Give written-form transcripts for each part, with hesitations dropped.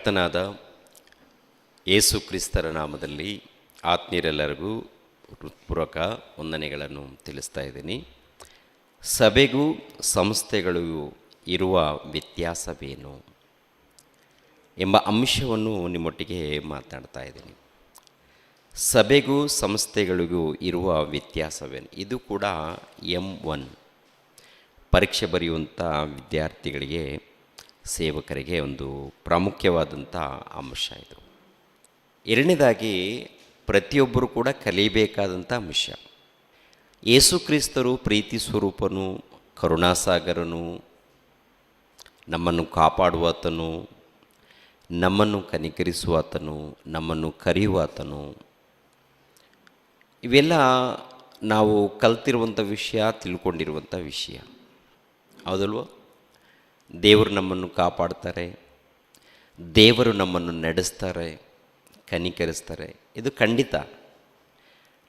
ಕರ್ತನಾದ ಯೇಸು ಕ್ರಿಸ್ತರ ನಾಮದಲ್ಲಿ ಆತ್ಮೀಯರೆಲ್ಲರಿಗೂ ಹೃತ್ಪೂರ್ವಕ ವಂದನೆಗಳನ್ನು ತಿಳಿಸ್ತಾ ಇದ್ದೀನಿ. ಸಭೆಗೂ ಸಂಸ್ಥೆಗಳಿಗೂ ಇರುವ ವ್ಯತ್ಯಾಸವೇನು ಎಂಬ ಅಂಶವನ್ನು ನಿಮ್ಮೊಟ್ಟಿಗೆ ಮಾತನಾಡ್ತಾ ಇದ್ದೀನಿ. ಸಭೆಗೂ ಸಂಸ್ಥೆಗಳಿಗೂ ಇರುವ ವ್ಯತ್ಯಾಸವೇನು? ಇದು ಕೂಡ M1 ಪರೀಕ್ಷೆ ಬರೆಯುವಂಥ ವಿದ್ಯಾರ್ಥಿಗಳಿಗೆ, ಸೇವಕರಿಗೆ ಒಂದು ಪ್ರಾಮುಖ್ಯವಾದಂಥ ಅಂಶ ಇದು. ಎರಡನೇದಾಗಿ ಪ್ರತಿಯೊಬ್ಬರು ಕೂಡ ಕಲಿಯಬೇಕಾದಂಥ ಅಂಶ. ಯೇಸು ಕ್ರಿಸ್ತರು ಪ್ರೀತಿ ಸ್ವರೂಪನು, ಕರುಣಾಸಾಗರನು, ನಮ್ಮನ್ನು ಕಾಪಾಡುವಾತನು, ನಮ್ಮನ್ನು ಕನಿಕರಿಸುವಾತನು, ನಮ್ಮನ್ನು ಕರೆಯುವಾತನು. ಇವೆಲ್ಲ ನಾವು ಕಲ್ತಿರುವಂಥ ವಿಷಯ, ತಿಳ್ಕೊಂಡಿರುವಂಥ ವಿಷಯ, ಹೌದಲ್ವ? ದೇವರು ನಮ್ಮನ್ನು ಕಾಪಾಡ್ತಾರೆ, ದೇವರು ನಮ್ಮನ್ನು ನಡೆಸ್ತಾರೆ, ಕನಿಕರಿಸ್ತಾರೆ. ಇದು ಖಂಡಿತ.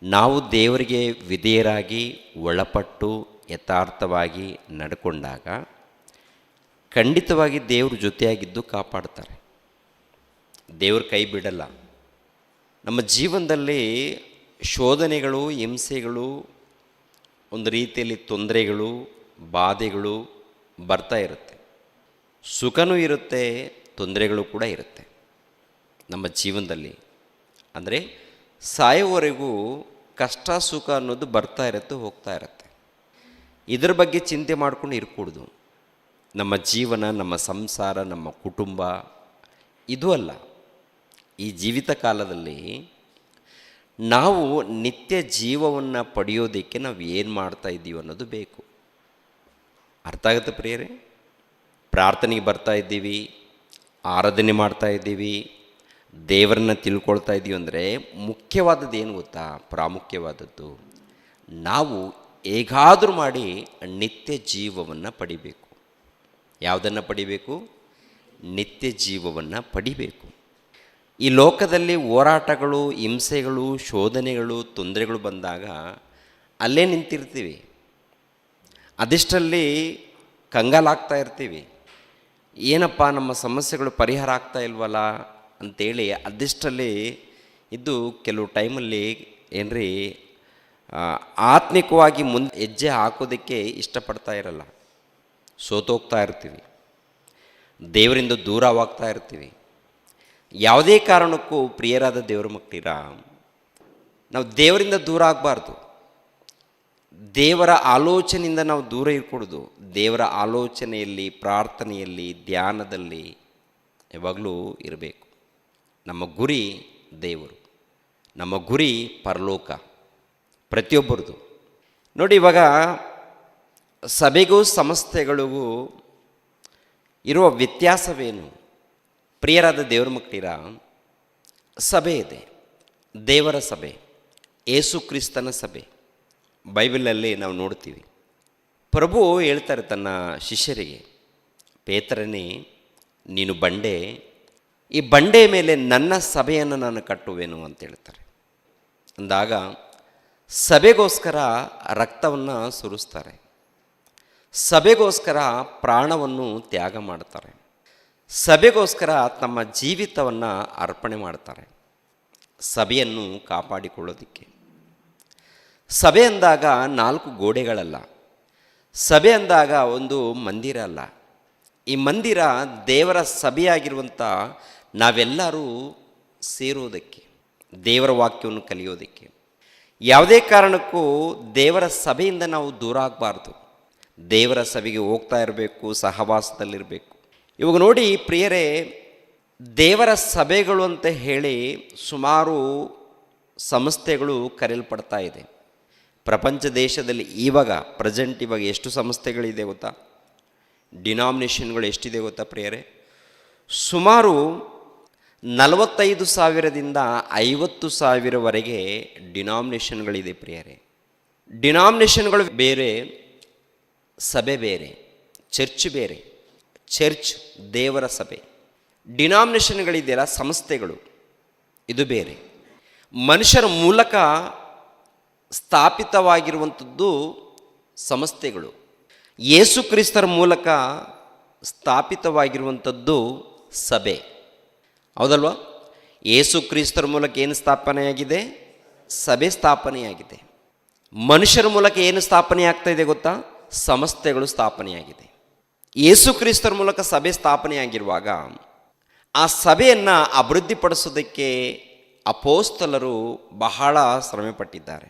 ನಾವು ದೇವರಿಗೆ ವಿಧೇಯರಾಗಿ ಒಳಪಟ್ಟು ಯಥಾರ್ಥವಾಗಿ ನಡ್ಕೊಂಡಾಗ ಖಂಡಿತವಾಗಿ ದೇವರು ಜೊತೆಯಾಗಿದ್ದು ಕಾಪಾಡ್ತಾರೆ. ದೇವರು ಕೈ ಬಿಡಲ್ಲ. ನಮ್ಮ ಜೀವನದಲ್ಲಿ ಶೋಧನೆಗಳು, ಹಿಂಸೆಗಳು, ಒಂದು ರೀತಿಯಲ್ಲಿ ತೊಂದರೆಗಳು, ಬಾಧೆಗಳು ಬರ್ತಾ ಇರುತ್ತೆ. ಸುಖನೂ ಇರುತ್ತೆ, ತೊಂದರೆಗಳು ಕೂಡ ಇರುತ್ತೆ ನಮ್ಮ ಜೀವನದಲ್ಲಿ. ಅಂದರೆ ಸಾಯೋವರೆಗೂ ಕಷ್ಟ ಸುಖ ಅನ್ನೋದು ಬರ್ತಾ ಇರುತ್ತೆ, ಹೋಗ್ತಾ ಇರುತ್ತೆ. ಇದರ ಬಗ್ಗೆ ಚಿಂತೆ ಮಾಡ್ಕೊಂಡು ಇರ್ಕೂಡ್ದು. ನಮ್ಮ ಜೀವನ, ನಮ್ಮ ಸಂಸಾರ, ನಮ್ಮ ಕುಟುಂಬ ಇದು ಅಲ್ಲ. ಈ ಜೀವಿತ ಕಾಲದಲ್ಲಿ ನಾವು ನಿತ್ಯ ಜೀವವನ್ನು ಪಡೆಯೋದಕ್ಕೆ ನಾವು ಏನು ಮಾಡ್ತಾ ಇದ್ದೀವಿ ಅನ್ನೋದು ಬೇಕು. ಅರ್ಥ ಆಗುತ್ತೆ ಪ್ರಿಯರೇ? ಪ್ರಾರ್ಥನೆಗೆ ಬರ್ತಾ ಇದ್ದೀವಿ, ಆರಾಧನೆ ಮಾಡ್ತಾ ಇದ್ದೀವಿ, ದೇವರನ್ನ ತಿಳ್ಕೊಳ್ತಾ ಇದ್ದೀವಿ ಅಂದರೆ ಮುಖ್ಯವಾದದ್ದು ಏನು ಗೊತ್ತಾ? ಪ್ರಾಮುಖ್ಯವಾದದ್ದು ನಾವು ಹೇಗಾದರೂ ಮಾಡಿ ನಿತ್ಯ ಜೀವವನ್ನು ಪಡಿಬೇಕು. ಯಾವುದನ್ನು ಪಡಿಬೇಕು? ನಿತ್ಯ ಜೀವವನ್ನು ಪಡಿಬೇಕು. ಈ ಲೋಕದಲ್ಲಿ ಹೋರಾಟಗಳು, ಹಿಂಸೆಗಳು, ಶೋಧನೆಗಳು, ತೊಂದರೆಗಳು ಬಂದಾಗ ಅಲ್ಲೇ ನಿಂತಿರ್ತೀವಿ. ಅದಿಷ್ಟರಲ್ಲಿ ಕಂಗಾಲಾಗ್ತಾ ಇರ್ತೀವಿ. ಏನಪ್ಪ ನಮ್ಮ ಸಮಸ್ಯೆಗಳು ಪರಿಹಾರ ಆಗ್ತಾ ಇಲ್ವಲ್ಲ ಅಂಥೇಳಿ ಅದಿಷ್ಟರಲ್ಲಿ ಇದ್ದು ಕೆಲವು ಟೈಮಲ್ಲಿ ಏನ್ರಿ ಆತ್ಮಿಕವಾಗಿ ಮುಂದೆ ಹೆಜ್ಜೆ ಹಾಕೋದಕ್ಕೆ ಇಷ್ಟಪಡ್ತಾ ಇರಲ್ಲ. ಸೋತೋಗ್ತಾ ಇರ್ತೀವಿ, ದೇವರಿಂದ ದೂರವಾಗ್ತಾ ಇರ್ತೀವಿ. ಯಾವುದೇ ಕಾರಣಕ್ಕೂ ಪ್ರಿಯರಾದ ದೇವರ ಮಕ್ಕಳಿರ, ನಾವು ದೇವರಿಂದ ದೂರ ಆಗಬಾರ್ದು. ದೇವರ ಆಲೋಚನೆಯಿಂದ ನಾವು ದೂರ ಇರ್ಕೊಡೋದು. ದೇವರ ಆಲೋಚನೆಯಲ್ಲಿ, ಪ್ರಾರ್ಥನೆಯಲ್ಲಿ, ಧ್ಯಾನದಲ್ಲಿ ಯಾವಾಗಲೂ ಇರಬೇಕು. ನಮ್ಮ ಗುರಿ ದೇವರು, ನಮ್ಮ ಗುರಿ ಪರಲೋಕ ಪ್ರತಿಯೊಬ್ಬರದು. ನೋಡಿ, ಇವಾಗ ಸಭೆಗೂ ಸಂಸ್ಥೆಗಳಿಗೂ ಇರುವ ವ್ಯತ್ಯಾಸವೇನು? ಪ್ರಿಯರಾದ ದೇವರ ಮಕ್ಕಳಿರ, ಸಭೆ ಇದೆ, ದೇವರ ಸಭೆ, ಯೇಸು ಕ್ರಿಸ್ತನ ಸಭೆ. ಬೈಬಲಲ್ಲಿ ನಾವು ನೋಡ್ತೀವಿ, ಪ್ರಭು ಹೇಳ್ತಾರೆ ತನ್ನ ಶಿಷ್ಯರಿಗೆ, ಪೇತ್ರನೇ ನೀನು ಬಂಡೆ, ಈ ಬಂಡೆ ಮೇಲೆ ನನ್ನ ಸಭೆಯನ್ನು ನಾನು ಕಟ್ಟುವೆನು ಅಂತ ಹೇಳ್ತಾರೆ. ಅಂದಾಗ ಸಭೆಗೋಸ್ಕರ ರಕ್ತವನ್ನು ಸುರಿಸ್ತಾರೆ, ಸಭೆಗೋಸ್ಕರ ಪ್ರಾಣವನ್ನು ತ್ಯಾಗ ಮಾಡ್ತಾರೆ, ಸಭೆಗೋಸ್ಕರ ತಮ್ಮ ಜೀವಿತವನ್ನು ಅರ್ಪಣೆ ಮಾಡ್ತಾರೆ, ಸಭೆಯನ್ನು ಕಾಪಾಡಿಕೊಳ್ಳೋದಕ್ಕೆ. ಸಭೆ ಅಂದಾಗ 4 ಗೋಡೆಗಳಲ್ಲ, ಸಭೆ ಅಂದಾಗ ಒಂದು ಮಂದಿರ ಅಲ್ಲ. ಈ ಮಂದಿರ ದೇವರ ಸಭೆಯಾಗಿರುವಂಥ ನಾವೆಲ್ಲರೂ ಸೇರೋದಕ್ಕೆ, ದೇವರ ವಾಕ್ಯವನ್ನು ಕಲಿಯೋದಕ್ಕೆ. ಯಾವುದೇ ಕಾರಣಕ್ಕೂ ದೇವರ ಸಭೆಯಿಂದ ನಾವು ದೂರ ಆಗಬಾರ್ದು. ದೇವರ ಸಭೆಗೆ ಹೋಗ್ತಾ ಇರಬೇಕು, ಸಹವಾಸದಲ್ಲಿರಬೇಕು. ಇವಾಗ ನೋಡಿ ಪ್ರಿಯರೇ, ದೇವರ ಸಭೆಗಳು ಅಂತ ಹೇಳಿ ಸುಮಾರು ಸಂಸ್ಥೆಗಳು ಕರೆಯಲ್ಪಡ್ತಾ ಇದೆ. ಪ್ರಪಂಚ ದೇಶದಲ್ಲಿ ಇವಾಗ ಎಷ್ಟು ಸಂಸ್ಥೆಗಳಿದೆ ಗೊತ್ತಾ? ಡಿನಾಮಿನೇಷನ್ಗಳು ಎಷ್ಟಿದೆ ಗೊತ್ತಾ ಪ್ರಿಯರೇ? ಸುಮಾರು 45,000ದಿಂದ 50,000ವರೆಗೆ ಡಿನಾಮಿನೇಷನ್ಗಳಿದೆ ಪ್ರಿಯರೇ. ಡಿನಾಮಿನೇಷನ್ಗಳು ಬೇರೆ, ಸಭೆ ಬೇರೆ, ಚರ್ಚ್ ಬೇರೆ. ಚರ್ಚ್ ದೇವರ ಸಭೆ. ಡಿನಾಮಿನೇಷನ್ಗಳಿದೆಯಲ್ಲ, ಸಂಸ್ಥೆಗಳು, ಇದು ಬೇರೆ. ಮನುಷ್ಯರ ಮೂಲಕ ಸ್ಥಾಪಿತವಾಗಿರುವಂಥದ್ದು ಸಂಸ್ಥೆಗಳು. ಯೇಸು ಕ್ರಿಸ್ತರ ಮೂಲಕ ಸ್ಥಾಪಿತವಾಗಿರುವಂಥದ್ದು ಸಭೆ. ಹೌದಲ್ವಾ? ಯೇಸು ಕ್ರಿಸ್ತರ ಮೂಲಕ ಏನು ಸ್ಥಾಪನೆಯಾಗಿದೆ? ಸಭೆ ಸ್ಥಾಪನೆಯಾಗಿದೆ. ಮನುಷ್ಯರ ಮೂಲಕ ಏನು ಸ್ಥಾಪನೆ ಆಗ್ತಾ ಇದೆ ಗೊತ್ತಾ? ಸಂಸ್ಥೆಗಳು ಸ್ಥಾಪನೆಯಾಗಿದೆ. ಯೇಸು ಕ್ರಿಸ್ತರ ಮೂಲಕ ಸಭೆ ಸ್ಥಾಪನೆಯಾಗಿರುವಾಗ ಆ ಸಭೆಯನ್ನು ಅಭಿವೃದ್ಧಿಪಡಿಸೋದಕ್ಕೆ ಅಪೋಸ್ತಲರು ಬಹಳ ಶ್ರಮೆಪಟ್ಟಿದ್ದಾರೆ,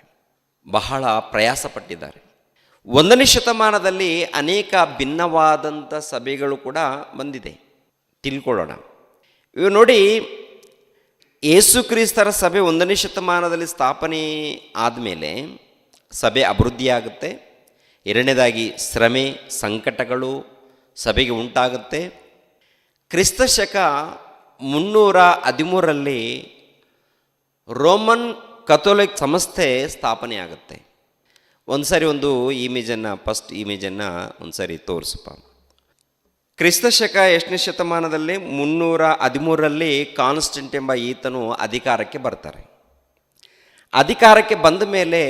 ಬಹಳ ಪ್ರಯಾಸಪಟ್ಟಿದ್ದಾರೆ. 1ನೇ ಶತಮಾನದಲ್ಲಿ ಅನೇಕ ಭಿನ್ನವಾದಂಥ ಸಭೆಗಳು ಕೂಡ ಬಂದಿದೆ, ತಿಳ್ಕೊಳ್ಳೋಣ. ಇವು ನೋಡಿ, ಯೇಸು ಕ್ರಿಸ್ತರ ಸಭೆ 1ನೇ ಶತಮಾನದಲ್ಲಿ ಸ್ಥಾಪನೆ ಆದಮೇಲೆ ಸಭೆ ಅಭಿವೃದ್ಧಿಯಾಗುತ್ತೆ. ಎರಡನೇದಾಗಿ ಶ್ರಮೆ ಸಂಕಟಗಳು ಸಭೆಗೆ ಉಂಟಾಗುತ್ತೆ. ಕ್ರಿಸ್ತ ಶಕ 313ರಲ್ಲಿ ರೋಮನ್ ಕಥೋಲಿಕ್ ಸಂಸ್ಥೆ ಸ್ಥಾಪನೆ ಆಗುತ್ತೆ. ಒಂದು ಸಾರಿ ಒಂದು ಫಸ್ಟ್ ಇಮೇಜನ್ನು ಒಂದು ಸಾರಿ ತೋರಿಸಪ್ಪ. ಕ್ರಿಸ್ತ ಶಕ ಎಷ್ಟನೇ ಶತಮಾನದಲ್ಲಿ? 313ರಲ್ಲಿ ಕಾನ್ಸ್ಟೆಂಟ್ ಎಂಬ ಈತನು ಅಧಿಕಾರಕ್ಕೆ ಬರ್ತಾರೆ. ಅಧಿಕಾರಕ್ಕೆ ಬಂದ ಮೇಲೆ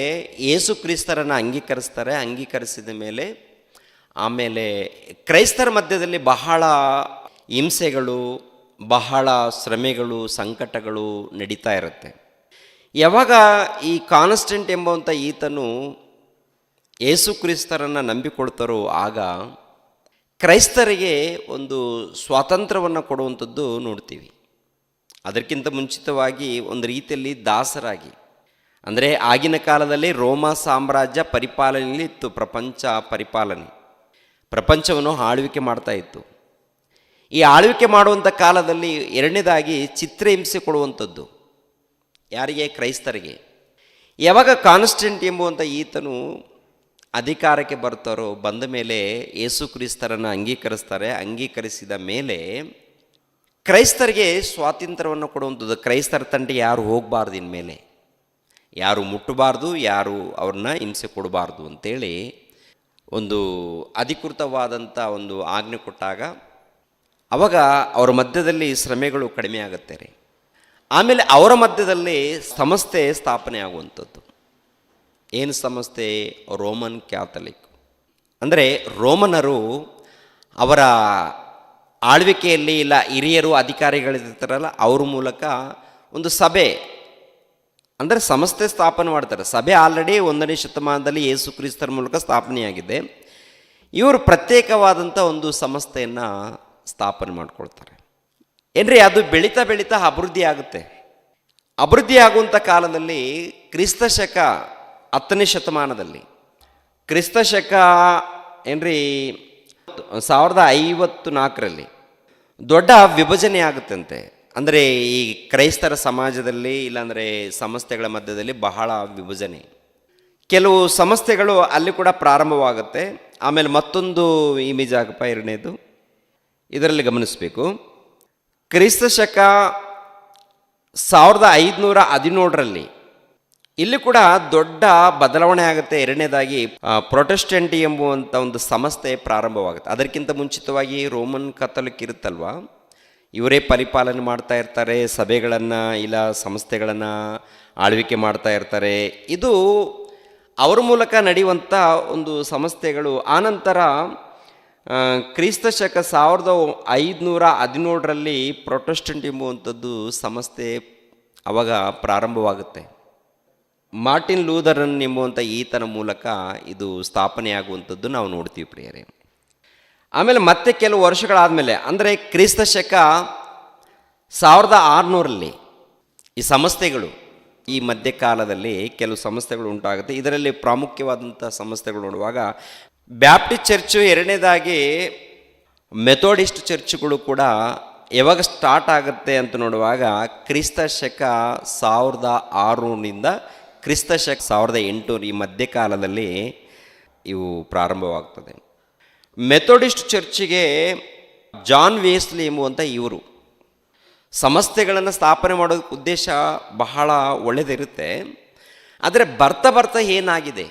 ಯೇಸು ಕ್ರಿಸ್ತರನ್ನು ಅಂಗೀಕರಿಸ್ತಾರೆ. ಅಂಗೀಕರಿಸಿದ ಮೇಲೆ ಆಮೇಲೆ ಕ್ರೈಸ್ತರ ಮಧ್ಯದಲ್ಲಿ ಬಹಳ ಹಿಂಸೆಗಳು, ಬಹಳ ಶ್ರಮೆಗಳು, ಸಂಕಟಗಳು ನಡೀತಾ ಇರುತ್ತೆ. ಯಾವಾಗ ಈ ಕಾನ್ಸ್ಟೆಂಟ್ ಎಂಬುವಂಥ ಈತನು ಯೇಸು ಕ್ರಿಸ್ತರನ್ನು ನಂಬಿಕೊಳ್ತಾರೋ ಆಗ ಕ್ರೈಸ್ತರಿಗೆ ಒಂದು ಸ್ವಾತಂತ್ರ್ಯವನ್ನು ಕೊಡುವಂಥದ್ದು ನೋಡ್ತೀವಿ. ಅದಕ್ಕಿಂತ ಮುಂಚಿತವಾಗಿ ಒಂದು ರೀತಿಯಲ್ಲಿ ದಾಸರಾಗಿ, ಅಂದರೆ ಆಗಿನ ಕಾಲದಲ್ಲಿ ರೋಮ ಸಾಮ್ರಾಜ್ಯ ಪರಿಪಾಲನೆಯಲ್ಲಿ ಇತ್ತು. ಪ್ರಪಂಚವನ್ನು ಆಳ್ವಿಕೆ ಮಾಡ್ತಾ ಇತ್ತು. ಈ ಆಳ್ವಿಕೆ ಮಾಡುವಂಥ ಕಾಲದಲ್ಲಿ ಎರಡನೇದಾಗಿ ಚಿತ್ರಹಿಂಸೆ ಕೊಡುವಂಥದ್ದು ಯಾರಿಗೆ? ಕ್ರೈಸ್ತರಿಗೆ. ಯಾವಾಗ ಕಾನ್ಸ್ಟೆಂಟ್ ಎಂಬುವಂಥ ಈತನು ಅಧಿಕಾರಕ್ಕೆ ಬರ್ತಾರೋ, ಬಂದ ಮೇಲೆ ಯೇಸು ಕ್ರಿಸ್ತರನ್ನು ಅಂಗೀಕರಿಸ್ತಾರೆ. ಅಂಗೀಕರಿಸಿದ ಮೇಲೆ ಕ್ರೈಸ್ತರಿಗೆ ಸ್ವಾತಂತ್ರ್ಯವನ್ನು ಕೊಡುವಂಥದ್ದು. ಕ್ರೈಸ್ತರ ತಂಟೆಗೆ ಯಾರು ಹೋಗಬಾರ್ದು, ಇನ್ಮೇಲೆ ಯಾರು ಮುಟ್ಟಬಾರ್ದು, ಯಾರು ಅವ್ರನ್ನ ಹಿಂಸೆ ಕೊಡಬಾರ್ದು ಅಂತೇಳಿ ಒಂದು ಅಧಿಕೃತವಾದಂಥ ಒಂದು ಆಜ್ಞೆ ಕೊಟ್ಟಾಗ ಅವಾಗ ಅವರ ಮಧ್ಯದಲ್ಲಿ ಶ್ರಮೆಗಳು ಕಡಿಮೆ ಆಗುತ್ತೆ ರೀ. ಆಮೇಲೆ ಅವರ ಮಧ್ಯದಲ್ಲಿ ಸಂಸ್ಥೆ ಸ್ಥಾಪನೆ ಆಗುವಂಥದ್ದು. ಏನು ಸಂಸ್ಥೆ? Roman Catholic. ಅಂದರೆ ರೋಮನರು ಅವರ ಆಳ್ವಿಕೆಯಲ್ಲಿ ಇಲ್ಲ ಹಿರಿಯರು ಅಧಿಕಾರಿಗಳಿರ್ತಾರಲ್ಲ, ಅವ್ರ ಮೂಲಕ ಒಂದು ಸಭೆ ಅಂದರೆ ಸಂಸ್ಥೆ ಸ್ಥಾಪನೆ ಮಾಡ್ತಾರೆ. ಸಭೆ ಆಲ್ರೆಡಿ 1ನೇ ಶತಮಾನದಲ್ಲಿ ಯೇಸು ಕ್ರಿಸ್ತರ ಮೂಲಕ ಸ್ಥಾಪನೆಯಾಗಿದೆ. ಇವರು ಪ್ರತ್ಯೇಕವಾದಂಥ ಒಂದು ಸಂಸ್ಥೆಯನ್ನು ಸ್ಥಾಪನೆ ಮಾಡ್ಕೊಳ್ತಾರೆ. ಏನ್ರಿ, ಅದು ಬೆಳೀತಾ ಬೆಳೀತಾ ಅಭಿವೃದ್ಧಿ ಆಗುತ್ತೆ. ಅಭಿವೃದ್ಧಿ ಆಗುವಂಥ ಕಾಲದಲ್ಲಿ ಕ್ರಿಸ್ತ ಶಕ 10ನೇ ಶತಮಾನದಲ್ಲಿ, ಕ್ರಿಸ್ತ ಶಕ ಏನ್ರಿ 1054ರಲ್ಲಿ ದೊಡ್ಡ ವಿಭಜನೆ ಆಗುತ್ತಂತೆ. ಅಂದರೆ ಈ ಕ್ರೈಸ್ತರ ಸಮಾಜದಲ್ಲಿ ಇಲ್ಲಾಂದರೆ ಸಂಸ್ಥೆಗಳ ಮಧ್ಯದಲ್ಲಿ ಬಹಳ ವಿಭಜನೆ. ಕೆಲವು ಸಂಸ್ಥೆಗಳು ಅಲ್ಲಿ ಕೂಡ ಪ್ರಾರಂಭವಾಗುತ್ತೆ. ಆಮೇಲೆ ಮತ್ತೊಂದು ಇಮೇಜ್ ಆಗಪ್ಪ, ಎರಡನೇದು ಇದರಲ್ಲಿ ಗಮನಿಸಬೇಕು. ಕ್ರಿಸ್ತ ಶಕ 1517ರಲ್ಲಿ ಇಲ್ಲಿ ಕೂಡ ದೊಡ್ಡ ಬದಲಾವಣೆ ಆಗುತ್ತೆ. ಎರಡನೇದಾಗಿ ಪ್ರೊಟೆಸ್ಟೆಂಟ್ ಎಂಬುವಂಥ ಒಂದು ಸಂಸ್ಥೆ ಪ್ರಾರಂಭವಾಗುತ್ತೆ. ಅದಕ್ಕಿಂತ ಮುಂಚಿತವಾಗಿ ರೋಮನ್ ಕಥೋಲಿಕ್ ಇರುತ್ತಲ್ವ, ಇವರೇ ಪರಿಪಾಲನೆ ಮಾಡ್ತಾ ಇರ್ತಾರೆ, ಸಭೆಗಳನ್ನು ಇಲ್ಲ ಸಂಸ್ಥೆಗಳನ್ನು ಆಳ್ವಿಕೆ ಮಾಡ್ತಾ ಇರ್ತಾರೆ. ಇದು ಅವ್ರ ಮೂಲಕ ನಡೆಯುವಂಥ ಒಂದು ಸಂಸ್ಥೆಗಳು. ಆನಂತರ ಕ್ರಿಸ್ತ ಶಕ 1517ರಲ್ಲಿ ಪ್ರೊಟೆಸ್ಟೆಂಟ್ ಎಂಬುವಂಥದ್ದು ಸಂಸ್ಥೆ ಅವಾಗ ಪ್ರಾರಂಭವಾಗುತ್ತೆ. ಮಾರ್ಟಿನ್ ಲೂಥರನ್ ಎಂಬುವಂಥ ಈತನ ಮೂಲಕ ಇದು ಸ್ಥಾಪನೆಯಾಗುವಂಥದ್ದು ನಾವು ನೋಡ್ತೀವಿ ಪ್ರಿಯರೇ. ಆಮೇಲೆ ಮತ್ತೆ ಕೆಲವು ವರ್ಷಗಳಾದಮೇಲೆ, ಅಂದರೆ ಕ್ರಿಸ್ತ ಶಕ 1600ರಲ್ಲಿ ಈ ಸಂಸ್ಥೆಗಳು, ಈ ಮಧ್ಯಕಾಲದಲ್ಲಿ ಕೆಲವು ಸಂಸ್ಥೆಗಳು ಉಂಟಾಗುತ್ತೆ. ಇದರಲ್ಲಿ ಪ್ರಾಮುಖ್ಯವಾದಂಥ ಸಂಸ್ಥೆಗಳು ನೋಡುವಾಗ ಬ್ಯಾಪ್ಟಿಸ್ಟ್ ಚರ್ಚು, ಎರಡನೇದಾಗಿ ಮೆಥೋಡಿಸ್ಟ್ ಚರ್ಚ್ಗಳು ಕೂಡ ಯಾವಾಗ ಸ್ಟಾರ್ಟ್ ಆಗುತ್ತೆ ಅಂತ ನೋಡುವಾಗ ಕ್ರಿಸ್ತ ಶಕ 1600ರಿಂದ ಕ್ರಿಸ್ತ ಶಕ 1800 ಈ ಮಧ್ಯಕಾಲದಲ್ಲಿ ಇವು ಪ್ರಾರಂಭವಾಗ್ತದೆ. ಮೆಥೋಡಿಸ್ಟ್ ಚರ್ಚಿಗೆ ಜಾನ್ ವೇಸ್ಲಿ ಎಂಬುವಂಥ ಇವರು ಸಂಸ್ಥೆಗಳನ್ನು ಸ್ಥಾಪನೆ ಮಾಡೋದಕ್ಕೆ ಉದ್ದೇಶ ಬಹಳ ಒಳ್ಳೆಯದಿರುತ್ತೆ. ಆದರೆ ಬರ್ತಾ ಬರ್ತಾ ಏನಾಗಿದೆ,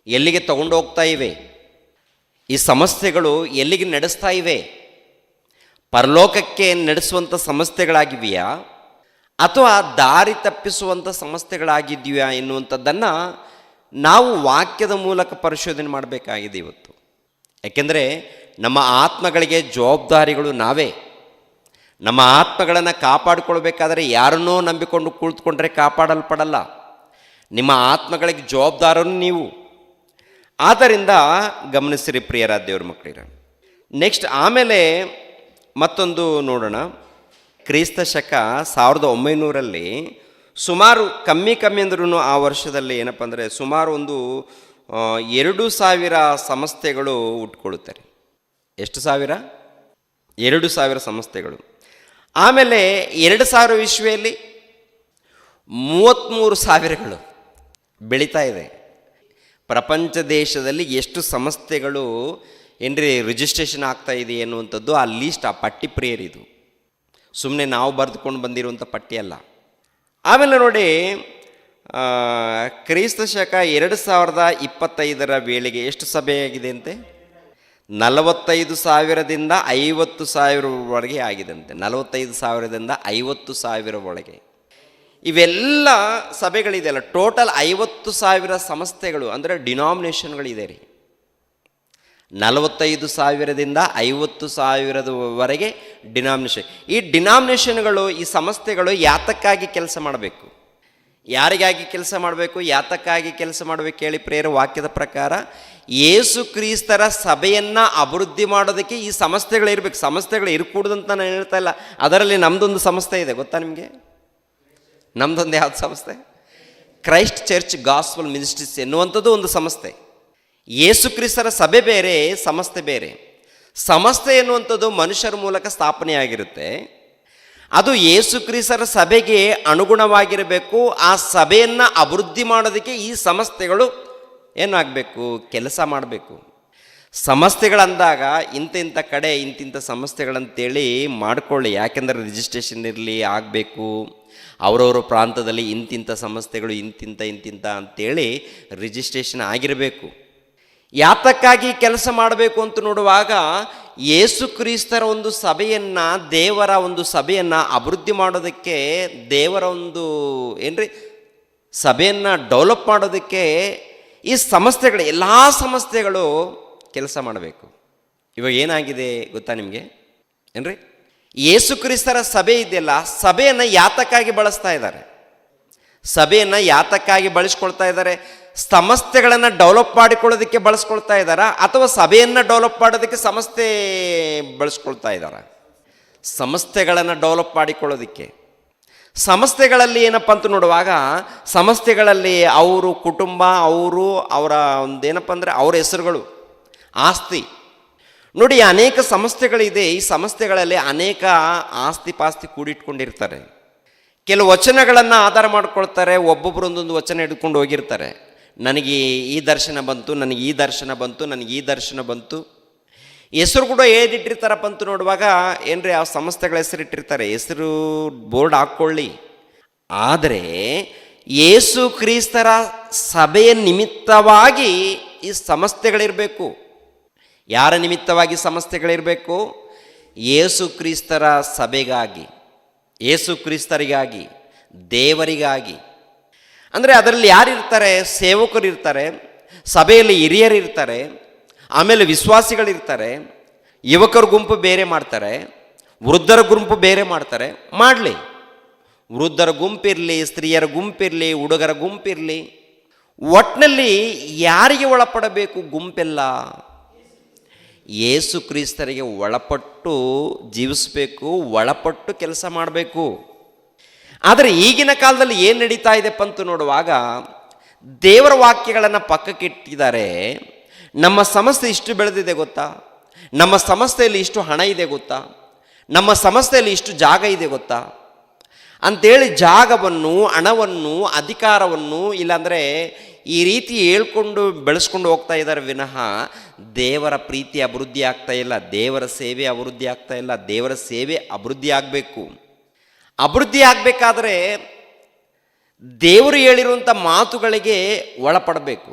ಎಲ್ಲಿಗೆ ತಗೊಂಡು ಹೋಗ್ತಾ ಇವೆ ಈ ಸಂಸ್ಥೆಗಳು, ಎಲ್ಲಿಗೆ ನಡೆಸ್ತಾ ಇವೆ? ಪರಲೋಕಕ್ಕೆ ನಡೆಸುವಂಥ ಸಂಸ್ಥೆಗಳಾಗಿವೆಯಾ ಅಥವಾ ದಾರಿ ತಪ್ಪಿಸುವಂಥ ಸಂಸ್ಥೆಗಳಾಗಿದೆಯಾ ಎನ್ನುವಂಥದ್ದನ್ನು ನಾವು ವಾಕ್ಯದ ಮೂಲಕ ಪರಿಶೋಧನೆ ಮಾಡಬೇಕಾಗಿದೆ ಇವತ್ತು. ಯಾಕೆಂದರೆ ನಮ್ಮ ಆತ್ಮಗಳಿಗೆ ಜವಾಬ್ದಾರಿಗಳು ನಾವೇ. ನಮ್ಮ ಆತ್ಮಗಳನ್ನು ಕಾಪಾಡಿಕೊಳ್ಬೇಕಾದ್ರೆ ಯಾರನ್ನೋ ನಂಬಿಕೊಂಡು ಕುಳಿತುಕೊಂಡ್ರೆ ಕಾಪಾಡಲ್ಪಡಲ್ಲ. ನಿಮ್ಮ ಆತ್ಮಗಳಿಗೆ ಜವಾಬ್ದಾರನು ನೀವು. ಆದ್ದರಿಂದ ಗಮನಿಸಿರಿ ಪ್ರಿಯರ ದೇವ್ರ ಮಕ್ಕಳಿರ. ನೆಕ್ಸ್ಟ್ ಆಮೇಲೆ ಮತ್ತೊಂದು ನೋಡೋಣ. ಕ್ರಿಸ್ತ ಶಕ 1900ರಲ್ಲಿ ಸುಮಾರು ಕಮ್ಮಿ ಅಂದ್ರೂ ಆ ವರ್ಷದಲ್ಲಿ ಏನಪ್ಪ ಅಂದರೆ ಸುಮಾರು ಒಂದು 2000 ಸಂಸ್ಥೆಗಳು ಹುಟ್ಕೊಳ್ಳುತ್ತಾರೆ. ಎಷ್ಟು ಸಾವಿರ? 2000 ಸಂಸ್ಥೆಗಳು. ಆಮೇಲೆ 2000 ಇಸ್ವಿಯಲ್ಲಿ 33,000ಗಳು ಬೆಳೀತಾ ಇದೆ. ಪ್ರಪಂಚ ದೇಶದಲ್ಲಿ ಎಷ್ಟು ಸಂಸ್ಥೆಗಳು ಏನ್ರಿ ರಿಜಿಸ್ಟ್ರೇಷನ್ ಆಗ್ತಾ ಇದೆ ಅನ್ನುವಂಥದ್ದು ಆ ಲೀಸ್ಟ್, ಆ ಪಟ್ಟಿ ಪ್ರಿಯರ್. ಇದು ಸುಮ್ಮನೆ ನಾವು ಬರೆದುಕೊಂಡು ಬಂದಿರುವಂಥ ಪಟ್ಟಿ ಅಲ್ಲ. ಆಮೇಲೆ ನೋಡಿ, ಕ್ರಿಸ್ತ ಶಕ 2025 ವೇಳೆಗೆ ಎಷ್ಟು ಸಭೆಯಾಗಿದೆ ಅಂತೆ? 45,000ದಿಂದ 50,000ವರೆಗೆ ಆಗಿದಂತೆ. 45,000ದಿಂದ 50,000 ಒಳಗೆ ಇವೆಲ್ಲ ಸಭೆಗಳಿದೆಯಲ್ಲ, ಟೋಟಲ್ 50,000 ಸಂಸ್ಥೆಗಳು ಅಂದರೆ ಡಿನಾಮಿನೇಷನ್ಗಳಿದೆ ರೀ. 45,000ದಿಂದ 50,000ವರೆಗೆ ಡಿನಾಮಿನೇಷನ್. ಈ ಡಿನಾಮಿನೇಷನ್ಗಳು, ಈ ಸಂಸ್ಥೆಗಳು ಯಾತಕ್ಕಾಗಿ ಕೆಲಸ ಮಾಡಬೇಕು? ಯಾರಿಗಾಗಿ ಕೆಲಸ ಮಾಡಬೇಕು? ಯಾತಕ್ಕಾಗಿ ಕೆಲಸ ಮಾಡಬೇಕು ಹೇಳಿ ಪ್ರೇರ ವಾಕ್ಯದ ಪ್ರಕಾರ? ಯೇಸು ಕ್ರಿಸ್ತರ ಸಭೆಯನ್ನು ಅಭಿವೃದ್ಧಿ ಮಾಡೋದಕ್ಕೆ ಈ ಸಂಸ್ಥೆಗಳು ಇರಬೇಕು. ಸಂಸ್ಥೆಗಳು ಇರಕೂಡ್ದಂತ ನಾನು ಹೇಳ್ತಾ ಇಲ್ಲ. ಅದರಲ್ಲಿ ನಮ್ಮದೊಂದು ಸಂಸ್ಥೆ ಇದೆ, ಗೊತ್ತಾ ನಿಮಗೆ? ನಮ್ಮದೊಂದು ಯಾವ್ದು ಸಂಸ್ಥೆ? ಕ್ರೈಸ್ಟ್ ಚರ್ಚ್ ಗಾಸ್ಪಲ್ ಮಿನಿಸ್ಟ್ರೀಸ್ ಎನ್ನುವಂಥದ್ದು ಒಂದು ಸಂಸ್ಥೆ. ಯೇಸು ಕ್ರಿಸ್ತರ ಸಭೆ ಬೇರೆ, ಸಂಸ್ಥೆ ಬೇರೆ. ಸಂಸ್ಥೆ ಎನ್ನುವಂಥದ್ದು ಮನುಷ್ಯರ ಮೂಲಕ ಸ್ಥಾಪನೆಯಾಗಿರುತ್ತೆ. ಅದು ಯೇಸು ಕ್ರಿಸ್ತರ ಸಭೆಗೆ ಅನುಗುಣವಾಗಿರಬೇಕು. ಆ ಸಭೆಯನ್ನು ಅಭಿವೃದ್ಧಿ ಮಾಡೋದಕ್ಕೆ ಈ ಸಂಸ್ಥೆಗಳು ಏನಾಗಬೇಕು? ಕೆಲಸ ಮಾಡಬೇಕು. ಸಂಸ್ಥೆಗಳಂದಾಗ ಇಂಥ ಕಡೆ ಇಂತಿಂಥ ಸಂಸ್ಥೆಗಳಂತೇಳಿ ಮಾಡಿಕೊಳ್ಳಿ. ಯಾಕೆಂದರೆ ರಿಜಿಸ್ಟ್ರೇಷನ್ ಇರಲಿ, ಆಗಬೇಕು. ಅವರವರ ಪ್ರಾಂತದಲ್ಲಿ ಇಂತಿಂಥ ಸಂಸ್ಥೆಗಳು ಇಂತಿಂಥ ಅಂತೇಳಿ ರಿಜಿಸ್ಟ್ರೇಷನ್ ಆಗಿರಬೇಕು. ಯಾತಕ್ಕಾಗಿ ಕೆಲಸ ಮಾಡಬೇಕು ಅಂತ ನೋಡುವಾಗ, ಯೇಸು ಕ್ರಿಸ್ತರ ಒಂದು ಸಭೆಯನ್ನು, ದೇವರ ಒಂದು ಸಭೆಯನ್ನು ಅಭಿವೃದ್ಧಿ ಮಾಡೋದಕ್ಕೆ, ದೇವರ ಒಂದು ಏನ್ರಿ ಸಭೆಯನ್ನು ಡೆವಲಪ್ ಮಾಡೋದಕ್ಕೆ ಈ ಸಂಸ್ಥೆಗಳು, ಎಲ್ಲ ಸಂಸ್ಥೆಗಳು ಕೆಲಸ ಮಾಡಬೇಕು. ಇವಾಗ ಏನಾಗಿದೆ ಗೊತ್ತಾ ನಿಮಗೆ? ಏನ್ರಿ, ಯೇಸು ಕ್ರಿಸ್ತರ ಸಭೆ ಇದೆಯಲ್ಲ, ಸಭೆಯನ್ನು ಯಾತಕ್ಕಾಗಿ ಬಳಸ್ತಾ ಇದ್ದಾರೆ? ಸಭೆಯನ್ನು ಯಾತಕ್ಕಾಗಿ ಬಳಸ್ಕೊಳ್ತಾ ಇದ್ದಾರೆ? ಸಂಸ್ಥೆಗಳನ್ನು ಡೆವಲಪ್ ಮಾಡಿಕೊಳ್ಳೋದಕ್ಕೆ ಬಳಸ್ಕೊಳ್ತಾ ಇದ್ದಾರಾ, ಅಥವಾ ಸಭೆಯನ್ನು ಡೆವಲಪ್ ಮಾಡೋದಕ್ಕೆ ಸಂಸ್ಥೆ ಬಳಸ್ಕೊಳ್ತಾ ಇದ್ದಾರಾ? ಸಂಸ್ಥೆಗಳನ್ನು ಡೆವಲಪ್ ಮಾಡಿಕೊಳ್ಳೋದಕ್ಕೆ. ಸಂಸ್ಥೆಗಳಲ್ಲಿ ಏನಪ್ಪ ಅಂತ ನೋಡುವಾಗ, ಸಂಸ್ಥೆಗಳಲ್ಲಿ ಅವರು ಕುಟುಂಬ, ಅವರ ಒಂದೇನಪ್ಪ ಅಂದರೆ ಅವರ ಹೆಸರುಗಳು, ಆಸ್ತಿ. ನೋಡಿ, ಅನೇಕ ಸಂಸ್ಥೆಗಳಿದೆ. ಈ ಸಂಸ್ಥೆಗಳಲ್ಲಿ ಅನೇಕ ಆಸ್ತಿ ಪಾಸ್ತಿ ಕೂಡಿಟ್ಕೊಂಡಿರ್ತಾರೆ. ಕೆಲವು ವಚನಗಳನ್ನು ಆಧಾರ ಮಾಡ್ಕೊಳ್ತಾರೆ. ಒಬ್ಬೊಬ್ಬರು ಒಂದೊಂದು ವಚನ ಹಿಡ್ಕೊಂಡು ಹೋಗಿರ್ತಾರೆ. ನನಗೆ ಈ ದರ್ಶನ ಬಂತು, ನನಗೆ ಈ ದರ್ಶನ ಬಂತು, ನನಗೆ ಈ ದರ್ಶನ ಬಂತು. ಹೆಸರು ಕೂಡ ಏದಿಟ್ಟಿರ್ತಾರಪ್ಪ ಅಂತ ನೋಡುವಾಗ ಏನ್ರಿ, ಆ ಸಂಸ್ಥೆಗಳ ಹೆಸರಿಟ್ಟಿರ್ತಾರೆ. ಹೆಸರು ಬೋರ್ಡ್ ಹಾಕ್ಕೊಳ್ಳಿ. ಆದರೆ ಯೇಸು ಕ್ರಿಸ್ತರ ಸಭೆಯ ನಿಮಿತ್ತವಾಗಿ ಈ ಸಂಸ್ಥೆಗಳಿರಬೇಕು. ಯಾರ ನಿಮಿತ್ತವಾಗಿ ಸಂಸ್ಥೆಗಳಿರಬೇಕು? ಯೇಸು ಕ್ರಿಸ್ತರ ಸಭೆಗಾಗಿ, ಯೇಸು ಕ್ರಿಸ್ತರಿಗಾಗಿ, ದೇವರಿಗಾಗಿ. ಅಂದರೆ ಅದರಲ್ಲಿ ಯಾರಿರ್ತಾರೆ? ಸೇವಕರು ಇರ್ತಾರೆ, ಸಭೆಯಲ್ಲಿ ಹಿರಿಯರು ಇರ್ತಾರೆ, ಆಮೇಲೆ ವಿಶ್ವಾಸಿಗಳಿರ್ತಾರೆ. ಯುವಕರ ಗುಂಪು ಬೇರೆ ಮಾಡ್ತಾರೆ, ವೃದ್ಧರ ಗುಂಪು ಬೇರೆ ಮಾಡ್ತಾರೆ. ಮಾಡಲಿ, ವೃದ್ಧರ ಗುಂಪಿರಲಿ, ಸ್ತ್ರೀಯರ ಗುಂಪಿರಲಿ, ಹುಡುಗರ ಗುಂಪಿರಲಿ, ಒಟ್ಟಿನಲ್ಲಿ ಯಾರಿಗೆ ಒಳಪಡಬೇಕು ಗುಂಪೆಲ್ಲ? ಯೇಸು ಕ್ರಿಸ್ತರಿಗೆ ಒಳಪಟ್ಟು ಜೀವಿಸಬೇಕು, ಒಳಪಟ್ಟು ಕೆಲಸ ಮಾಡಬೇಕು. ಆದರೆ ಈಗಿನ ಕಾಲದಲ್ಲಿ ಏನು ನಡೀತಾ ಇದೆಪ್ಪ ಅಂತ ನೋಡುವಾಗ, ದೇವರ ವಾಕ್ಯಗಳನ್ನು ಪಕ್ಕಕ್ಕೆ ಇಟ್ಟಿದ್ದಾರೆ. ನಮ್ಮ ಸಂಸ್ಥೆ ಇಷ್ಟು ಬೆಳೆದಿದೆ ಗೊತ್ತಾ? ನಮ್ಮ ಸಂಸ್ಥೆಯಲ್ಲಿ ಇಷ್ಟು ಹಣ ಇದೆ ಗೊತ್ತಾ? ನಮ್ಮ ಸಂಸ್ಥೆಯಲ್ಲಿ ಇಷ್ಟು ಜಾಗ ಇದೆ ಗೊತ್ತಾ ಅಂಥೇಳಿ ಜಾಗವನ್ನು, ಹಣವನ್ನು, ಅಧಿಕಾರವನ್ನು ಇಲ್ಲಾಂದರೆ ಈ ರೀತಿ ಹೇಳ್ಕೊಂಡು ಬೆಳೆಸ್ಕೊಂಡು ಹೋಗ್ತಾ ಇದ್ದಾರೆ ವಿನಃ ದೇವರ ಪ್ರೀತಿ ಅಭಿವೃದ್ಧಿ ಆಗ್ತಾ ಇಲ್ಲ, ದೇವರ ಸೇವೆ ಅಭಿವೃದ್ಧಿ ಆಗ್ತಾ ಇಲ್ಲ. ದೇವರ ಸೇವೆ ಅಭಿವೃದ್ಧಿ ಆಗಬೇಕು. ಅಭಿವೃದ್ಧಿ ಆಗಬೇಕಾದ್ರೆ ದೇವರು ಹೇಳಿರುವಂಥ ಮಾತುಗಳಿಗೆ ಒಳಪಡಬೇಕು.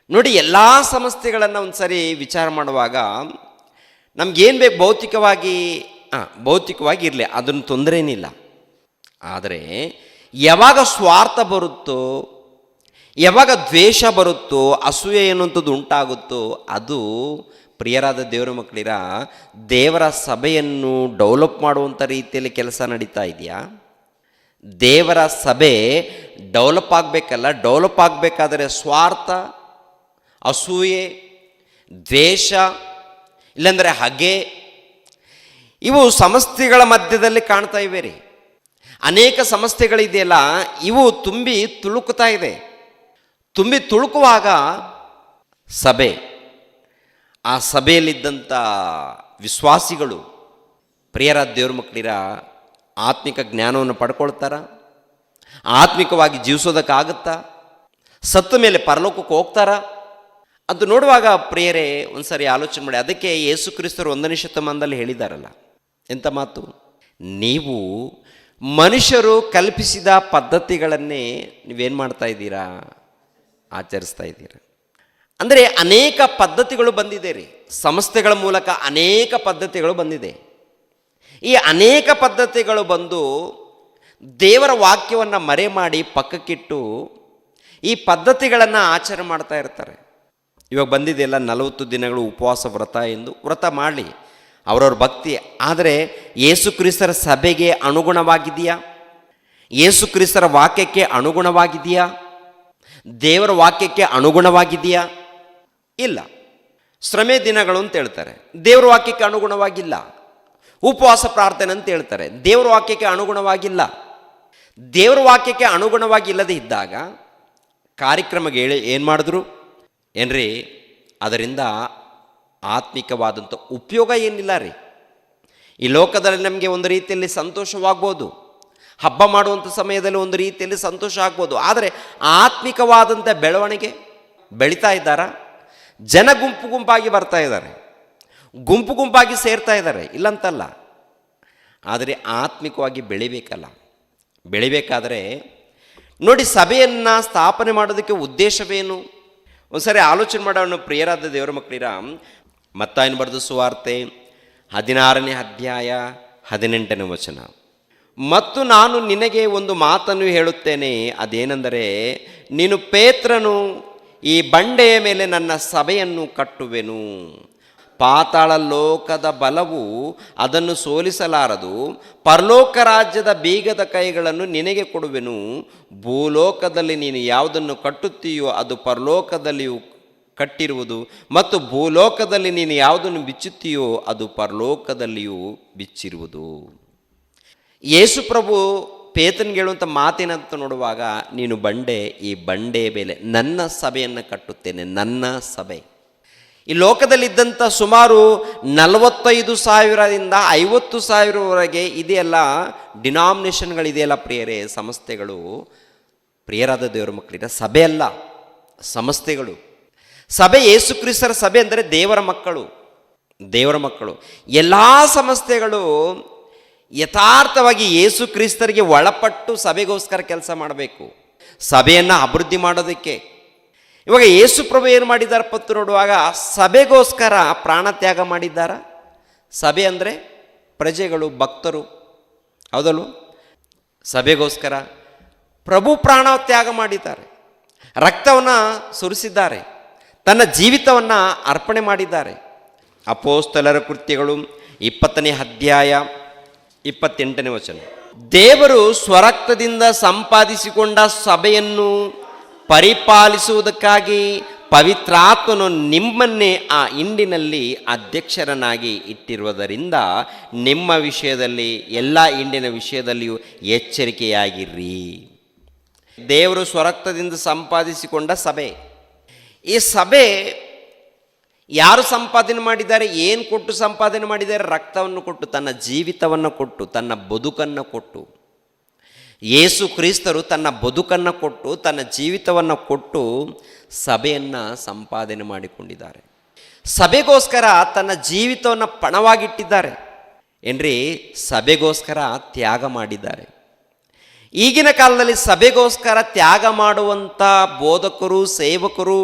ನೋಡಿ, ಎಲ್ಲ ಸಂಸ್ಥೆಗಳನ್ನು ಒಂದು ಸರಿ ವಿಚಾರ ಮಾಡುವಾಗ ನಮಗೇನು ಬೇಕು? ಭೌತಿಕವಾಗಿ ಇರಲಿ, ಅದನ್ನು ತೊಂದರೆ ಏನಿಲ್ಲ. ಆದರೆ ಯಾವಾಗ ಸ್ವಾರ್ಥ ಬರುತ್ತೋ, ಯಾವಾಗ ದ್ವೇಷ ಬರುತ್ತೋ, ಅಸೂಯೆ ಎನ್ನುವಂಥದ್ದು ಉಂಟಾಗುತ್ತೋ, ಅದು ಪ್ರಿಯರಾದ ದೇವರ ಮಕ್ಕಳಿರ ದೇವರ ಸಭೆಯನ್ನು ಡೆವಲಪ್ ಮಾಡುವಂಥ ರೀತಿಯಲ್ಲಿ ಕೆಲಸ ನಡೀತಾ ಇದೆಯಾ? ದೇವರ ಸಭೆ ಡೆವಲಪ್ ಆಗಬೇಕಲ್ಲ. ಡೆವಲಪ್ ಆಗಬೇಕಾದರೆ ಸ್ವಾರ್ಥ, ಅಸೂಯೆ, ದ್ವೇಷ, ಇಲ್ಲಾಂದರೆ ಹಗೆ, ಇವು ಸಮಸ್ಯೆಗಳ ಮಧ್ಯದಲ್ಲಿ ಕಾಣ್ತಾ ಇವೆ ರೀ. ಅನೇಕ ಸಮಸ್ಯೆಗಳಿದೆಯಲ್ಲ, ಇವು ತುಂಬಿ ತುಳುಕುತ್ತಾ ಇದೆ. ತುಂಬಿ ತುಳುಕುವಾಗ ಸಭೆ, ಆ ಸಭೆಯಲ್ಲಿದ್ದಂಥ ವಿಶ್ವಾಸಿಗಳು, ಪ್ರಿಯರಾದ ದೇವ್ರ ಮಕ್ಕಳಿರ ಆತ್ಮಿಕ ಜ್ಞಾನವನ್ನು ಪಡ್ಕೊಳ್ತಾರ? ಆತ್ಮಿಕವಾಗಿ ಜೀವಿಸೋದಕ್ಕಾಗುತ್ತಾ? ಸತ್ತ ಮೇಲೆ ಪರಲೋಕಕ್ಕೆ ಹೋಗ್ತಾರ ಅಂತ ನೋಡುವಾಗ ಪ್ರಿಯರೇ ಒಂದ್ಸರಿ ಆಲೋಚನೆ ಮಾಡಿ. ಅದಕ್ಕೆ ಯೇಸು ಕ್ರಿಸ್ತರು 1ನೇ ಶತಮಾನದಲ್ಲಿ ಹೇಳಿದಾರಲ್ಲ, ಎಂಥ ಮಾತು, ನೀವು ಮನುಷ್ಯರು ಕಲ್ಪಿಸಿದ ಪದ್ಧತಿಗಳನ್ನೇ ನೀವೇನು ಮಾಡ್ತಾ ಇದ್ದೀರಾ? ಆಚರಿಸ್ತಾ ಇದ್ದೀರಾ. ಅಂದರೆ ಅನೇಕ ಪದ್ಧತಿಗಳು ಬಂದಿದೆ ರೀ. ಸಂಸ್ಥೆಗಳ ಮೂಲಕ ಅನೇಕ ಪದ್ಧತಿಗಳು ಬಂದಿದೆ. ಈ ಅನೇಕ ಪದ್ಧತಿಗಳು ಬಂದು ದೇವರ ವಾಕ್ಯವನ್ನು ಮರೆ ಮಾಡಿ ಪಕ್ಕಕ್ಕಿಟ್ಟು ಈ ಪದ್ಧತಿಗಳನ್ನು ಆಚರಣೆ ಮಾಡ್ತಾ ಇರ್ತಾರೆ. ಇವಾಗ ಬಂದಿದೆಯಲ್ಲ 40 ದಿನಗಳು ಉಪವಾಸ ವ್ರತ ಎಂದು. ವ್ರತ ಮಾಡಲಿ, ಅವರವ್ರ ಭಕ್ತಿ. ಆದರೆ ಯೇಸು ಕ್ರಿಸ್ತರ ಸಭೆಗೆ ಅನುಗುಣವಾಗಿದೆಯಾ? ಯೇಸು ಕ್ರಿಸ್ತರ ವಾಕ್ಯಕ್ಕೆ ಅನುಗುಣವಾಗಿದೆಯಾ? ದೇವರ ವಾಕ್ಯಕ್ಕೆ ಅನುಗುಣವಾಗಿದೆಯಾ? ಇಲ್ಲ. ಶ್ರಮೆ ದಿನಗಳು ಅಂತ ಹೇಳ್ತಾರೆ, ದೇವರ ವಾಕ್ಯಕ್ಕೆ ಅನುಗುಣವಾಗಿಲ್ಲ. ಉಪವಾಸ ಪ್ರಾರ್ಥನೆ ಅಂತ ಹೇಳ್ತಾರೆ, ದೇವರ ವಾಕ್ಯಕ್ಕೆ ಅನುಗುಣವಾಗಿಲ್ಲ. ದೇವರ ವಾಕ್ಯಕ್ಕೆ ಅನುಗುಣವಾಗಿಲ್ಲದೆ ಇದ್ದಾಗ ಕಾರ್ಯಕ್ರಮಕ್ಕೆ ಏನು ಮಾಡಿದ್ರು ಏನ್ರಿ? ಅದರಿಂದ ಆತ್ಮಿಕವಾದಂಥ ಉಪಯೋಗ ಏನಿಲ್ಲ ರೀ. ಈ ಲೋಕದಲ್ಲಿ ನಮಗೆ ಒಂದು ರೀತಿಯಲ್ಲಿ ಸಂತೋಷವಾಗ್ಬೋದು, ಹಬ್ಬ ಮಾಡುವಂಥ ಸಮಯದಲ್ಲಿ ಒಂದು ರೀತಿಯಲ್ಲಿ ಸಂತೋಷ ಆಗ್ಬೋದು. ಆದರೆ ಆತ್ಮಿಕವಾದಂಥ ಬೆಳವಣಿಗೆ ಬೆಳೀತಾ ಇದ್ದಾರಾ? ಜನ ಗುಂಪು ಗುಂಪಾಗಿ ಬರ್ತಾ ಇದ್ದಾರೆ, ಗುಂಪು ಗುಂಪಾಗಿ ಸೇರ್ತಾ ಇದ್ದಾರೆ, ಇಲ್ಲಂತಲ್ಲ. ಆದರೆ ಆತ್ಮಿಕವಾಗಿ ಬೆಳಿಬೇಕಲ್ಲ. ಬೆಳಿಬೇಕಾದರೆ ನೋಡಿ, ಸಭೆಯನ್ನು ಸ್ಥಾಪನೆ ಮಾಡೋದಕ್ಕೆ ಉದ್ದೇಶವೇನು? ಒಂದ್ಸರಿ ಆಲೋಚನೆ ಮಾಡೋಣ ಪ್ರಿಯರಾದ ದೇವರ ಮಕ್ಕಳಿರ. ಮತ್ತಾಯನ ಬರೆದ ಸುವಾರ್ತೆ 16ನೇ ಅಧ್ಯಾಯ 18ನೇ ವಚನ. ಮತ್ತು ನಾನು ನಿನಗೆ ಒಂದು ಮಾತನ್ನು ಹೇಳುತ್ತೇನೆ, ಅದೇನೆಂದರೆ, ನೀನು ಪೇತ್ರನು, ಈ ಬಂಡೆಯ ಮೇಲೆ ನನ್ನ ಸಭೆಯನ್ನು ಕಟ್ಟುವೆನು. ಪಾತಾಳ ಲೋಕದ ಬಲವು ಅದನ್ನು ಸೋಲಿಸಲಾರದು. ಪರಲೋಕ ರಾಜ್ಯದ ಬೀಗದ ಕೈಗಳನ್ನು ನಿನಗೆ ಕೊಡುವೆನು. ಭೂಲೋಕದಲ್ಲಿ ನೀನು ಯಾವುದನ್ನು ಕಟ್ಟುತ್ತೀಯೋ ಅದು ಪರಲೋಕದಲ್ಲಿಯೂ ಕಟ್ಟಿರುವುದು, ಮತ್ತು ಭೂಲೋಕದಲ್ಲಿ ನೀನು ಯಾವುದನ್ನು ಬಿಚ್ಚುತ್ತೀಯೋ ಅದು ಪರಲೋಕದಲ್ಲಿಯೂ ಬಿಚ್ಚಿರುವುದು. ಯೇಸು ಪ್ರಭು ಪೇತ್ರನಿಗೆ ಹೇಳುವಂಥ ಮಾತೇನಂತ ನೋಡುವಾಗ, ನೀನು ಬಂಡೆ, ಈ ಬಂಡೆಯ ಮೇಲೆ ನನ್ನ ಸಭೆಯನ್ನು ಕಟ್ಟುತ್ತೇನೆ. ನನ್ನ ಸಭೆ. ಈ ಲೋಕದಲ್ಲಿದ್ದಂಥ ಸುಮಾರು 45,000ರಿಂದ 50,000ವರೆಗೆ ಇದೆಯಲ್ಲ ಡಿನಾಮಿನೇಷನ್ಗಳಿದೆಯಲ್ಲ ಪ್ರಿಯರೇ, ಸಂಸ್ಥೆಗಳು. ಪ್ರಿಯರಾದ ದೇವರ ಮಕ್ಕಳಿರ ಸಭೆ ಅಲ್ಲ, ಸಂಸ್ಥೆಗಳು. ಸಭೆ ಯೇಸು ಕ್ರಿಸ್ತರ ಸಭೆ ಅಂದರೆ ದೇವರ ಮಕ್ಕಳು, ದೇವರ ಮಕ್ಕಳು. ಎಲ್ಲ ಸಂಸ್ಥೆಗಳು ಯಥಾರ್ಥವಾಗಿ ಯೇಸು ಕ್ರಿಸ್ತರಿಗೆ ಒಳಪಟ್ಟು ಸಭೆಗೋಸ್ಕರ ಕೆಲಸ ಮಾಡಬೇಕು, ಸಭೆಯನ್ನು ಅಭಿವೃದ್ಧಿ ಮಾಡೋದಕ್ಕೆ. ಇವಾಗ ಯೇಸು ಪ್ರಭು ಏನು ಮಾಡಿದ್ದಾರೆ ಪತ್ತು ನೋಡುವಾಗ, ಸಭೆಗೋಸ್ಕರ ಪ್ರಾಣ ತ್ಯಾಗ ಮಾಡಿದ್ದಾರ. ಸಭೆ ಅಂದರೆ ಪ್ರಜೆಗಳು, ಭಕ್ತರು, ಹೌದಲ್ವ? ಸಭೆಗೋಸ್ಕರ ಪ್ರಭು ಪ್ರಾಣ ತ್ಯಾಗ ಮಾಡಿದ್ದಾರೆ, ರಕ್ತವನ್ನು ಸುರಿಸಿದ್ದಾರೆ, ತನ್ನ ಜೀವಿತವನ್ನು ಅರ್ಪಣೆ ಮಾಡಿದ್ದಾರೆ. ಅಪೊಸ್ತಲರ ಕೃತ್ಯಗಳು 20ನೇ ಅಧ್ಯಾಯ 28ನೇ ವಚನ. ದೇವರು ಸ್ವರಕ್ತದಿಂದ ಸಂಪಾದಿಸಿಕೊಂಡ ಸಭೆಯನ್ನು ಪರಿಪಾಲಿಸುವುದಕ್ಕಾಗಿ ಪವಿತ್ರಾತ್ಮನು ನಿಮ್ಮನ್ನೇ ಆ ಹಿಂಡಿನಲ್ಲಿ ಅಧ್ಯಕ್ಷರನ್ನಾಗಿ ಇಟ್ಟಿರುವುದರಿಂದ ನಿಮ್ಮ ವಿಷಯದಲ್ಲಿ, ಎಲ್ಲ ಹಿಂಡಿನ ವಿಷಯದಲ್ಲಿಯೂ ಎಚ್ಚರಿಕೆಯಾಗಿರ್ರಿ. ದೇವರು ಸ್ವರಕ್ತದಿಂದ ಸಂಪಾದಿಸಿಕೊಂಡ ಸಭೆ. ಈ ಸಭೆ ಯಾರು ಸಂಪಾದನೆ ಮಾಡಿದ್ದಾರೆ? ಏನು ಕೊಟ್ಟು ಸಂಪಾದನೆ ಮಾಡಿದ್ದಾರೆ? ರಕ್ತವನ್ನು ಕೊಟ್ಟು, ತನ್ನ ಜೀವಿತವನ್ನು ಕೊಟ್ಟು, ತನ್ನ ಬದುಕನ್ನು ಕೊಟ್ಟು. ಯೇಸು ಕ್ರಿಸ್ತರು ತನ್ನ ಬದುಕನ್ನು ಕೊಟ್ಟು, ತನ್ನ ಜೀವಿತವನ್ನು ಕೊಟ್ಟು ಸಭೆಯನ್ನು ಸಂಪಾದನೆ ಮಾಡಿಕೊಂಡಿದ್ದಾರೆ. ಸಭೆಗೋಸ್ಕರ ತನ್ನ ಜೀವಿತವನ್ನು ಪಣವಾಗಿಟ್ಟಿದ್ದಾರೆ ಏನ್ರಿ? ಸಭೆಗೋಸ್ಕರ ತ್ಯಾಗ ಮಾಡಿದ್ದಾರೆ. ಈಗಿನ ಕಾಲದಲ್ಲಿ ಸಭೆಗೋಸ್ಕರ ತ್ಯಾಗ ಮಾಡುವಂಥ ಬೋಧಕರು, ಸೇವಕರು,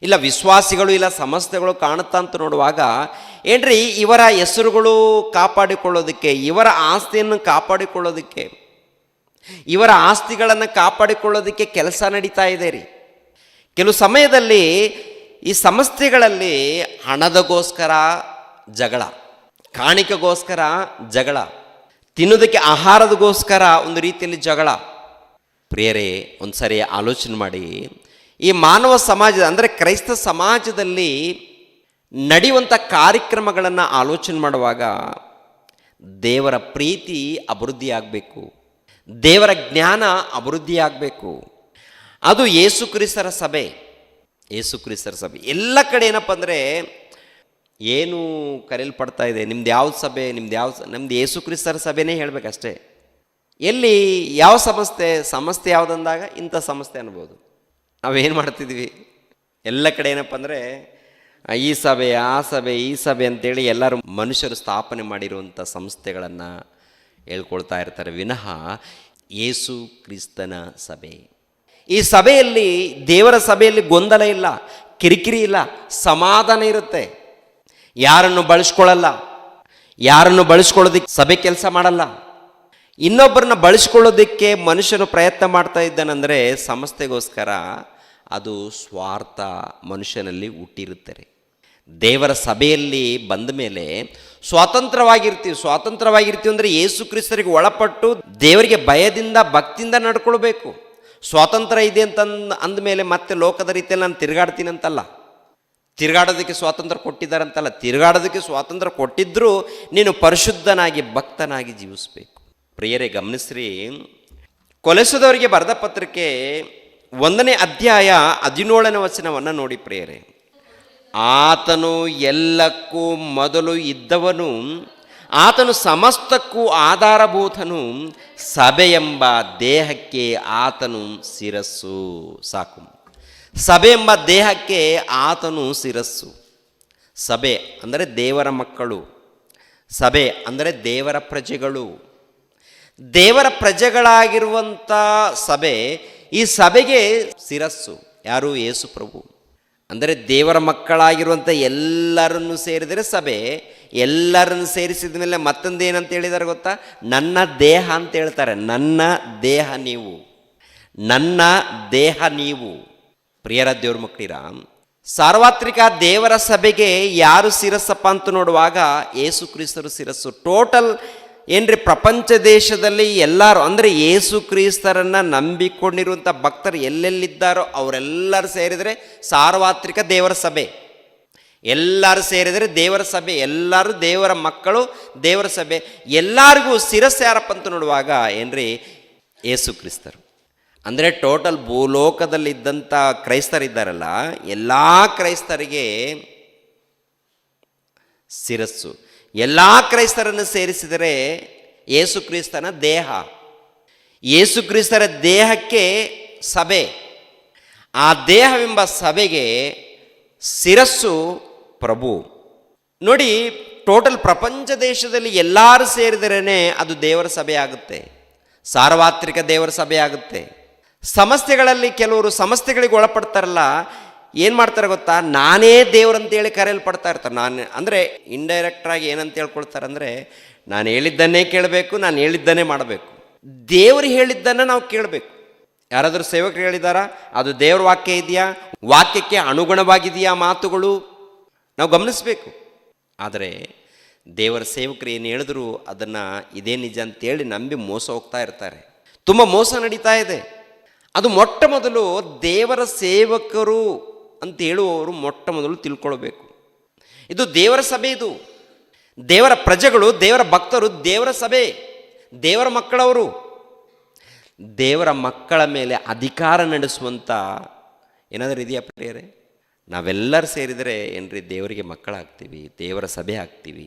ಇಲ್ಲ ವಿಶ್ವಾಸಿಗಳು, ಇಲ್ಲ ಸಂಸ್ಥೆಗಳು ಕಾಣುತ್ತಾ ಅಂತ ನೋಡುವಾಗ ಏನ್ರಿ, ಇವರ ಹೆಸರುಗಳು ಕಾಪಾಡಿಕೊಳ್ಳೋದಕ್ಕೆ, ಇವರ ಆಸ್ತಿಯನ್ನು ಕಾಪಾಡಿಕೊಳ್ಳೋದಕ್ಕೆ, ಇವರ ಆಸ್ತಿಗಳನ್ನು ಕಾಪಾಡಿಕೊಳ್ಳೋದಕ್ಕೆ ಕೆಲಸ ನಡೀತಾ ಇದೆ ರೀ. ಕೆಲವು ಸಮಯದಲ್ಲಿ ಈ ಸಂಸ್ಥೆಗಳಲ್ಲಿ ಹಣದಗೋಸ್ಕರ ಜಗಳ, ಕಾಣಿಕೆಗೋಸ್ಕರ ಜಗಳ, ತಿನ್ನೋದಕ್ಕೆ ಆಹಾರದಗೋಸ್ಕರ ಒಂದು ರೀತಿಯಲ್ಲಿ ಜಗಳ. ಪ್ರಿಯರೇ, ಒಂದು ಸರಿ ಆಲೋಚನೆ ಮಾಡಿ, ಈ ಮಾನವ ಸಮಾಜ ಅಂದರೆ ಕ್ರೈಸ್ತ ಸಮಾಜದಲ್ಲಿ ನಡೆಯುವಂಥ ಕಾರ್ಯಕ್ರಮಗಳನ್ನು ಆಲೋಚನೆ ಮಾಡುವಾಗ ದೇವರ ಪ್ರೀತಿ ಅಭಿವೃದ್ಧಿ ಆಗಬೇಕು, ದೇವರ ಜ್ಞಾನ ಅಭಿವೃದ್ಧಿ ಆಗಬೇಕು. ಅದು ಯೇಸು ಕ್ರಿಸ್ತರ ಸಭೆ. ಯೇಸು ಕ್ರಿಸ್ತರ ಸಭೆ ಎಲ್ಲ ಕಡೆ ಏನಪ್ಪ ಅಂದರೆ ಏನು ಕರೆಯಲ್ಪಡ್ತಾ ಇದೆ, ನಿಮ್ದು ಯಾವ್ದು ಸಭೆ, ನಮ್ದು ಯೇಸು ಕ್ರಿಸ್ತರ ಸಭೆನೇ ಹೇಳಬೇಕಷ್ಟೇ. ಎಲ್ಲಿ ಯಾವ ಸಮಸ್ಯೆ ಯಾವುದಂದಾಗ ಇಂಥ ಸಮಸ್ಯೆ ಅನ್ಬೋದು. ನಾವೇನು ಮಾಡ್ತಿದ್ವಿ, ಎಲ್ಲ ಕಡೆ ಏನಪ್ಪ ಅಂದರೆ ಈ ಸಭೆ ಆ ಸಭೆ ಈ ಸಭೆ ಅಂತೇಳಿ ಎಲ್ಲರೂ ಮನುಷ್ಯರು ಸ್ಥಾಪನೆ ಮಾಡಿರುವಂಥ ಸಂಸ್ಥೆಗಳನ್ನು ಹೇಳ್ಕೊಳ್ತಾ ಇರ್ತಾರೆ ವಿನಃ ಯೇಸು ಕ್ರಿಸ್ತನ ಸಭೆ. ಈ ಸಭೆಯಲ್ಲಿ, ದೇವರ ಸಭೆಯಲ್ಲಿ ಗೊಂದಲ ಇಲ್ಲ, ಕಿರಿಕಿರಿ ಇಲ್ಲ, ಸಮಾಧಾನ ಇರುತ್ತೆ. ಯಾರನ್ನು ಬಳಸ್ಕೊಳ್ಳಲ್ಲ, ಯಾರನ್ನು ಬಳಸ್ಕೊಳ್ಳೋದಕ್ಕೆ ಸಭೆ ಕೆಲಸ ಮಾಡಲ್ಲ. ಇನ್ನೊಬ್ಬರನ್ನ ಬಳಸ್ಕೊಳ್ಳೋದಕ್ಕೆ ಮನುಷ್ಯನು ಪ್ರಯತ್ನ ಮಾಡ್ತಾ ಇದ್ದಾನಂದರೆ ಸಂಸ್ಥೆಗೋಸ್ಕರ ಅದು ಸ್ವಾರ್ಥ ಮನುಷ್ಯನಲ್ಲಿ ಹುಟ್ಟಿರುತ್ತಾರೆ. ದೇವರ ಸಭೆಯಲ್ಲಿ ಬಂದ ಮೇಲೆ ಸ್ವಾತಂತ್ರ್ಯವಾಗಿರ್ತೀವಿ ಅಂದರೆ ಯೇಸು ಕ್ರಿಸ್ತರಿಗೆ ಒಳಪಟ್ಟು ದೇವರಿಗೆ ಭಯದಿಂದ ಭಕ್ತಿಯಿಂದ ನಡ್ಕೊಳ್ಬೇಕು. ಸ್ವಾತಂತ್ರ್ಯ ಇದೆ ಅಂದಮೇಲೆ ಮತ್ತೆ ಲೋಕದ ರೀತಿಯಲ್ಲಿ ನಾನು ತಿರುಗಾಡ್ತೀನಿ ಅಂತಲ್ಲ, ತಿರುಗಾಡೋದಕ್ಕೆ ಸ್ವಾತಂತ್ರ್ಯ ಕೊಟ್ಟಿದ್ದಾರಂತಲ್ಲ, ತಿರುಗಾಡೋದಕ್ಕೆ ಸ್ವಾತಂತ್ರ್ಯ ಕೊಟ್ಟಿದ್ದರೂ ನೀನು ಪರಿಶುದ್ಧನಾಗಿ ಭಕ್ತನಾಗಿ ಜೀವಿಸಬೇಕು. ಪ್ರಿಯರೇ, ಗಮನಿಸ್ರಿ, ಕೊಲೆಸದವರಿಗೆ ಬರೆದ ಪತ್ರಿಕೆ 1ನೇ ಅಧ್ಯಾಯ 17ನೇ ವಚನವನ್ನು ನೋಡಿ ಪ್ರಿಯರೇ. ಆತನು ಎಲ್ಲಕ್ಕೂ ಮೊದಲು ಇದ್ದವನು, ಆತನು ಸಮಸ್ತಕ್ಕೂ ಆಧಾರಭೂತನು, ಸಭೆಯೆಂಬ ದೇಹಕ್ಕೆ ಆತನು ಶಿರಸ್ಸು. ಸಾಕು, ಸಭೆಯೆಂಬ ದೇಹಕ್ಕೆ ಆತನು ಶಿರಸ್ಸು. ಸಭೆ ಅಂದರೆ ದೇವರ ಮಕ್ಕಳು, ಸಭೆ ಅಂದರೆ ದೇವರ ಪ್ರಜೆಗಳು. ದೇವರ ಪ್ರಜೆಗಳಾಗಿರುವಂಥ ಸಭೆ, ಈ ಸಭೆಗೆ ಶಿರಸ್ಸು ಯಾರು? ಯೇಸು ಪ್ರಭು. ಅಂದರೆ ದೇವರ ಮಕ್ಕಳಾಗಿರುವಂಥ ಎಲ್ಲರನ್ನು ಸೇರಿದರೆ ಸಭೆ. ಎಲ್ಲರನ್ನು ಸೇರಿಸಿದ ಮೇಲೆ ಮತ್ತೊಂದು ಏನಂತ ಹೇಳಿದ್ದಾರೆ ಗೊತ್ತಾ? ನನ್ನ ದೇಹ ಅಂತ ಹೇಳ್ತಾರೆ. ನನ್ನ ದೇಹ ನೀವು, ನನ್ನ ದೇಹ ನೀವು. ಪ್ರಿಯರ ದೇವ್ರ ಮಕ್ಕಳಿರ, ಸಾರ್ವತ್ರಿಕ ದೇವರ ಸಭೆಗೆ ಯಾರು ಶಿರಸ್ಸಪ್ಪ ಅಂತ ನೋಡುವಾಗ ಯೇಸು ಕ್ರಿಸ್ತರು ಶಿರಸ್ಸು. ಟೋಟಲ್ ಏನ್ರಿ, ಪ್ರಪಂಚ ದೇಶದಲ್ಲಿ ಎಲ್ಲರೂ ಅಂದರೆ ಯೇಸು ಕ್ರಿಸ್ತರನ್ನು ನಂಬಿಕೊಂಡಿರುವಂಥ ಭಕ್ತರು ಎಲ್ಲೆಲ್ಲಿದ್ದಾರೋ ಅವರೆಲ್ಲರೂ ಸೇರಿದರೆ ಸಾರ್ವತ್ರಿಕ ದೇವರ ಸಭೆ. ಎಲ್ಲರೂ ಸೇರಿದರೆ ದೇವರ ಸಭೆ, ಎಲ್ಲರೂ ದೇವರ ಮಕ್ಕಳು, ದೇವರ ಸಭೆ. ಎಲ್ಲರಿಗೂ ಶಿರಸ್ಸು ಯಾರಪ್ಪ ಅಂತ ನೋಡುವಾಗ ಏನ್ರಿ, ಯೇಸು ಕ್ರಿಸ್ತರು. ಅಂದರೆ ಟೋಟಲ್ ಭೂಲೋಕದಲ್ಲಿದ್ದಂಥ ಕ್ರೈಸ್ತರಿದ್ದಾರಲ್ಲ, ಎಲ್ಲ ಕ್ರೈಸ್ತರಿಗೆ ಶಿರಸ್ಸು. ಎಲ್ಲ ಕ್ರೈಸ್ತರನ್ನು ಸೇರಿಸಿದರೆ ಯೇಸು ಕ್ರಿಸ್ತನ ದೇಹ. ಯೇಸು ಕ್ರಿಸ್ತರ ದೇಹಕ್ಕೆ ಸಭೆ. ಆ ದೇಹವೆಂಬ ಸಭೆಗೆ ಶಿರಸ್ಸು ಪ್ರಭು. ನೋಡಿ, ಟೋಟಲ್ ಪ್ರಪಂಚ ದೇಶದಲ್ಲಿ ಎಲ್ಲರೂ ಸೇರಿದರೇ ಅದು ದೇವರ ಸಭೆ ಆಗುತ್ತೆ, ಸಾರ್ವತ್ರಿಕ ದೇವರ ಸಭೆ ಆಗುತ್ತೆ. ಸಂಸ್ಥೆಗಳಲ್ಲಿ ಕೆಲವರು ಸಂಸ್ಥೆಗಳಿಗೆ ಒಳಪಡ್ತಾರಲ್ಲ, ಏನು ಮಾಡ್ತಾರೆ ಗೊತ್ತಾ? ನಾನೇ ದೇವರಂತೇಳಿ ಕರೆಯಲ್ಪಡ್ತಾ ಇರ್ತಾರೆ. ನಾನು ಅಂದರೆ ಇಂಡೈರೆಕ್ಟ್ರಾಗಿ ಏನಂತ ಹೇಳ್ಕೊಳ್ತಾರೆ ಅಂದರೆ, ನಾನು ಹೇಳಿದ್ದನ್ನೇ ಕೇಳಬೇಕು, ನಾನು ಹೇಳಿದ್ದನ್ನೇ ಮಾಡಬೇಕು. ದೇವರು ಹೇಳಿದ್ದನ್ನು ನಾವು ಕೇಳಬೇಕು. ಯಾರಾದರೂ ಸೇವಕರು ಹೇಳಿದಾರಾ? ಅದು ದೇವ್ರ ವಾಕ್ಯ ಇದೆಯಾ? ವಾಕ್ಯಕ್ಕೆ ಅನುಗುಣವಾಗಿದೆಯಾ ಮಾತುಗಳು? ನಾವು ಗಮನಿಸಬೇಕು. ಆದರೆ ದೇವರ ಸೇವಕರು ಏನು ಹೇಳಿದ್ರು ಅದನ್ನು ಇದೇ ನಿಜ ಅಂತೇಳಿ ನಂಬಿ ಮೋಸ ಹೋಗ್ತಾ ಇರ್ತಾರೆ. ತುಂಬ ಮೋಸ ನಡೀತಾ ಇದೆ. ಅದು ಮೊಟ್ಟ ಮೊದಲು ದೇವರ ಸೇವಕರು ಅಂತ ಹೇಳುವವರು ಮೊಟ್ಟ ಮೊದಲು ತಿಳ್ಕೊಳ್ಬೇಕು. ಇದು ದೇವರ ಸಭೆ, ಇದು ದೇವರ ಪ್ರಜೆಗಳು, ದೇವರ ಭಕ್ತರು, ದೇವರ ಸಭೆ, ದೇವರ ಮಕ್ಕಳವರು. ದೇವರ ಮಕ್ಕಳ ಮೇಲೆ ಅಧಿಕಾರ ನಡೆಸುವಂಥ ಏನಾದರೂ ಇದೆಯಾ ಪ್ರಿಯರೇ? ನಾವೆಲ್ಲರೂ ಸೇರಿದರೆ ಏನ್ರಿ ದೇವರಿಗೆ ಮಕ್ಕಳಾಗ್ತೀವಿ, ದೇವರ ಸಭೆ ಆಗ್ತೀವಿ.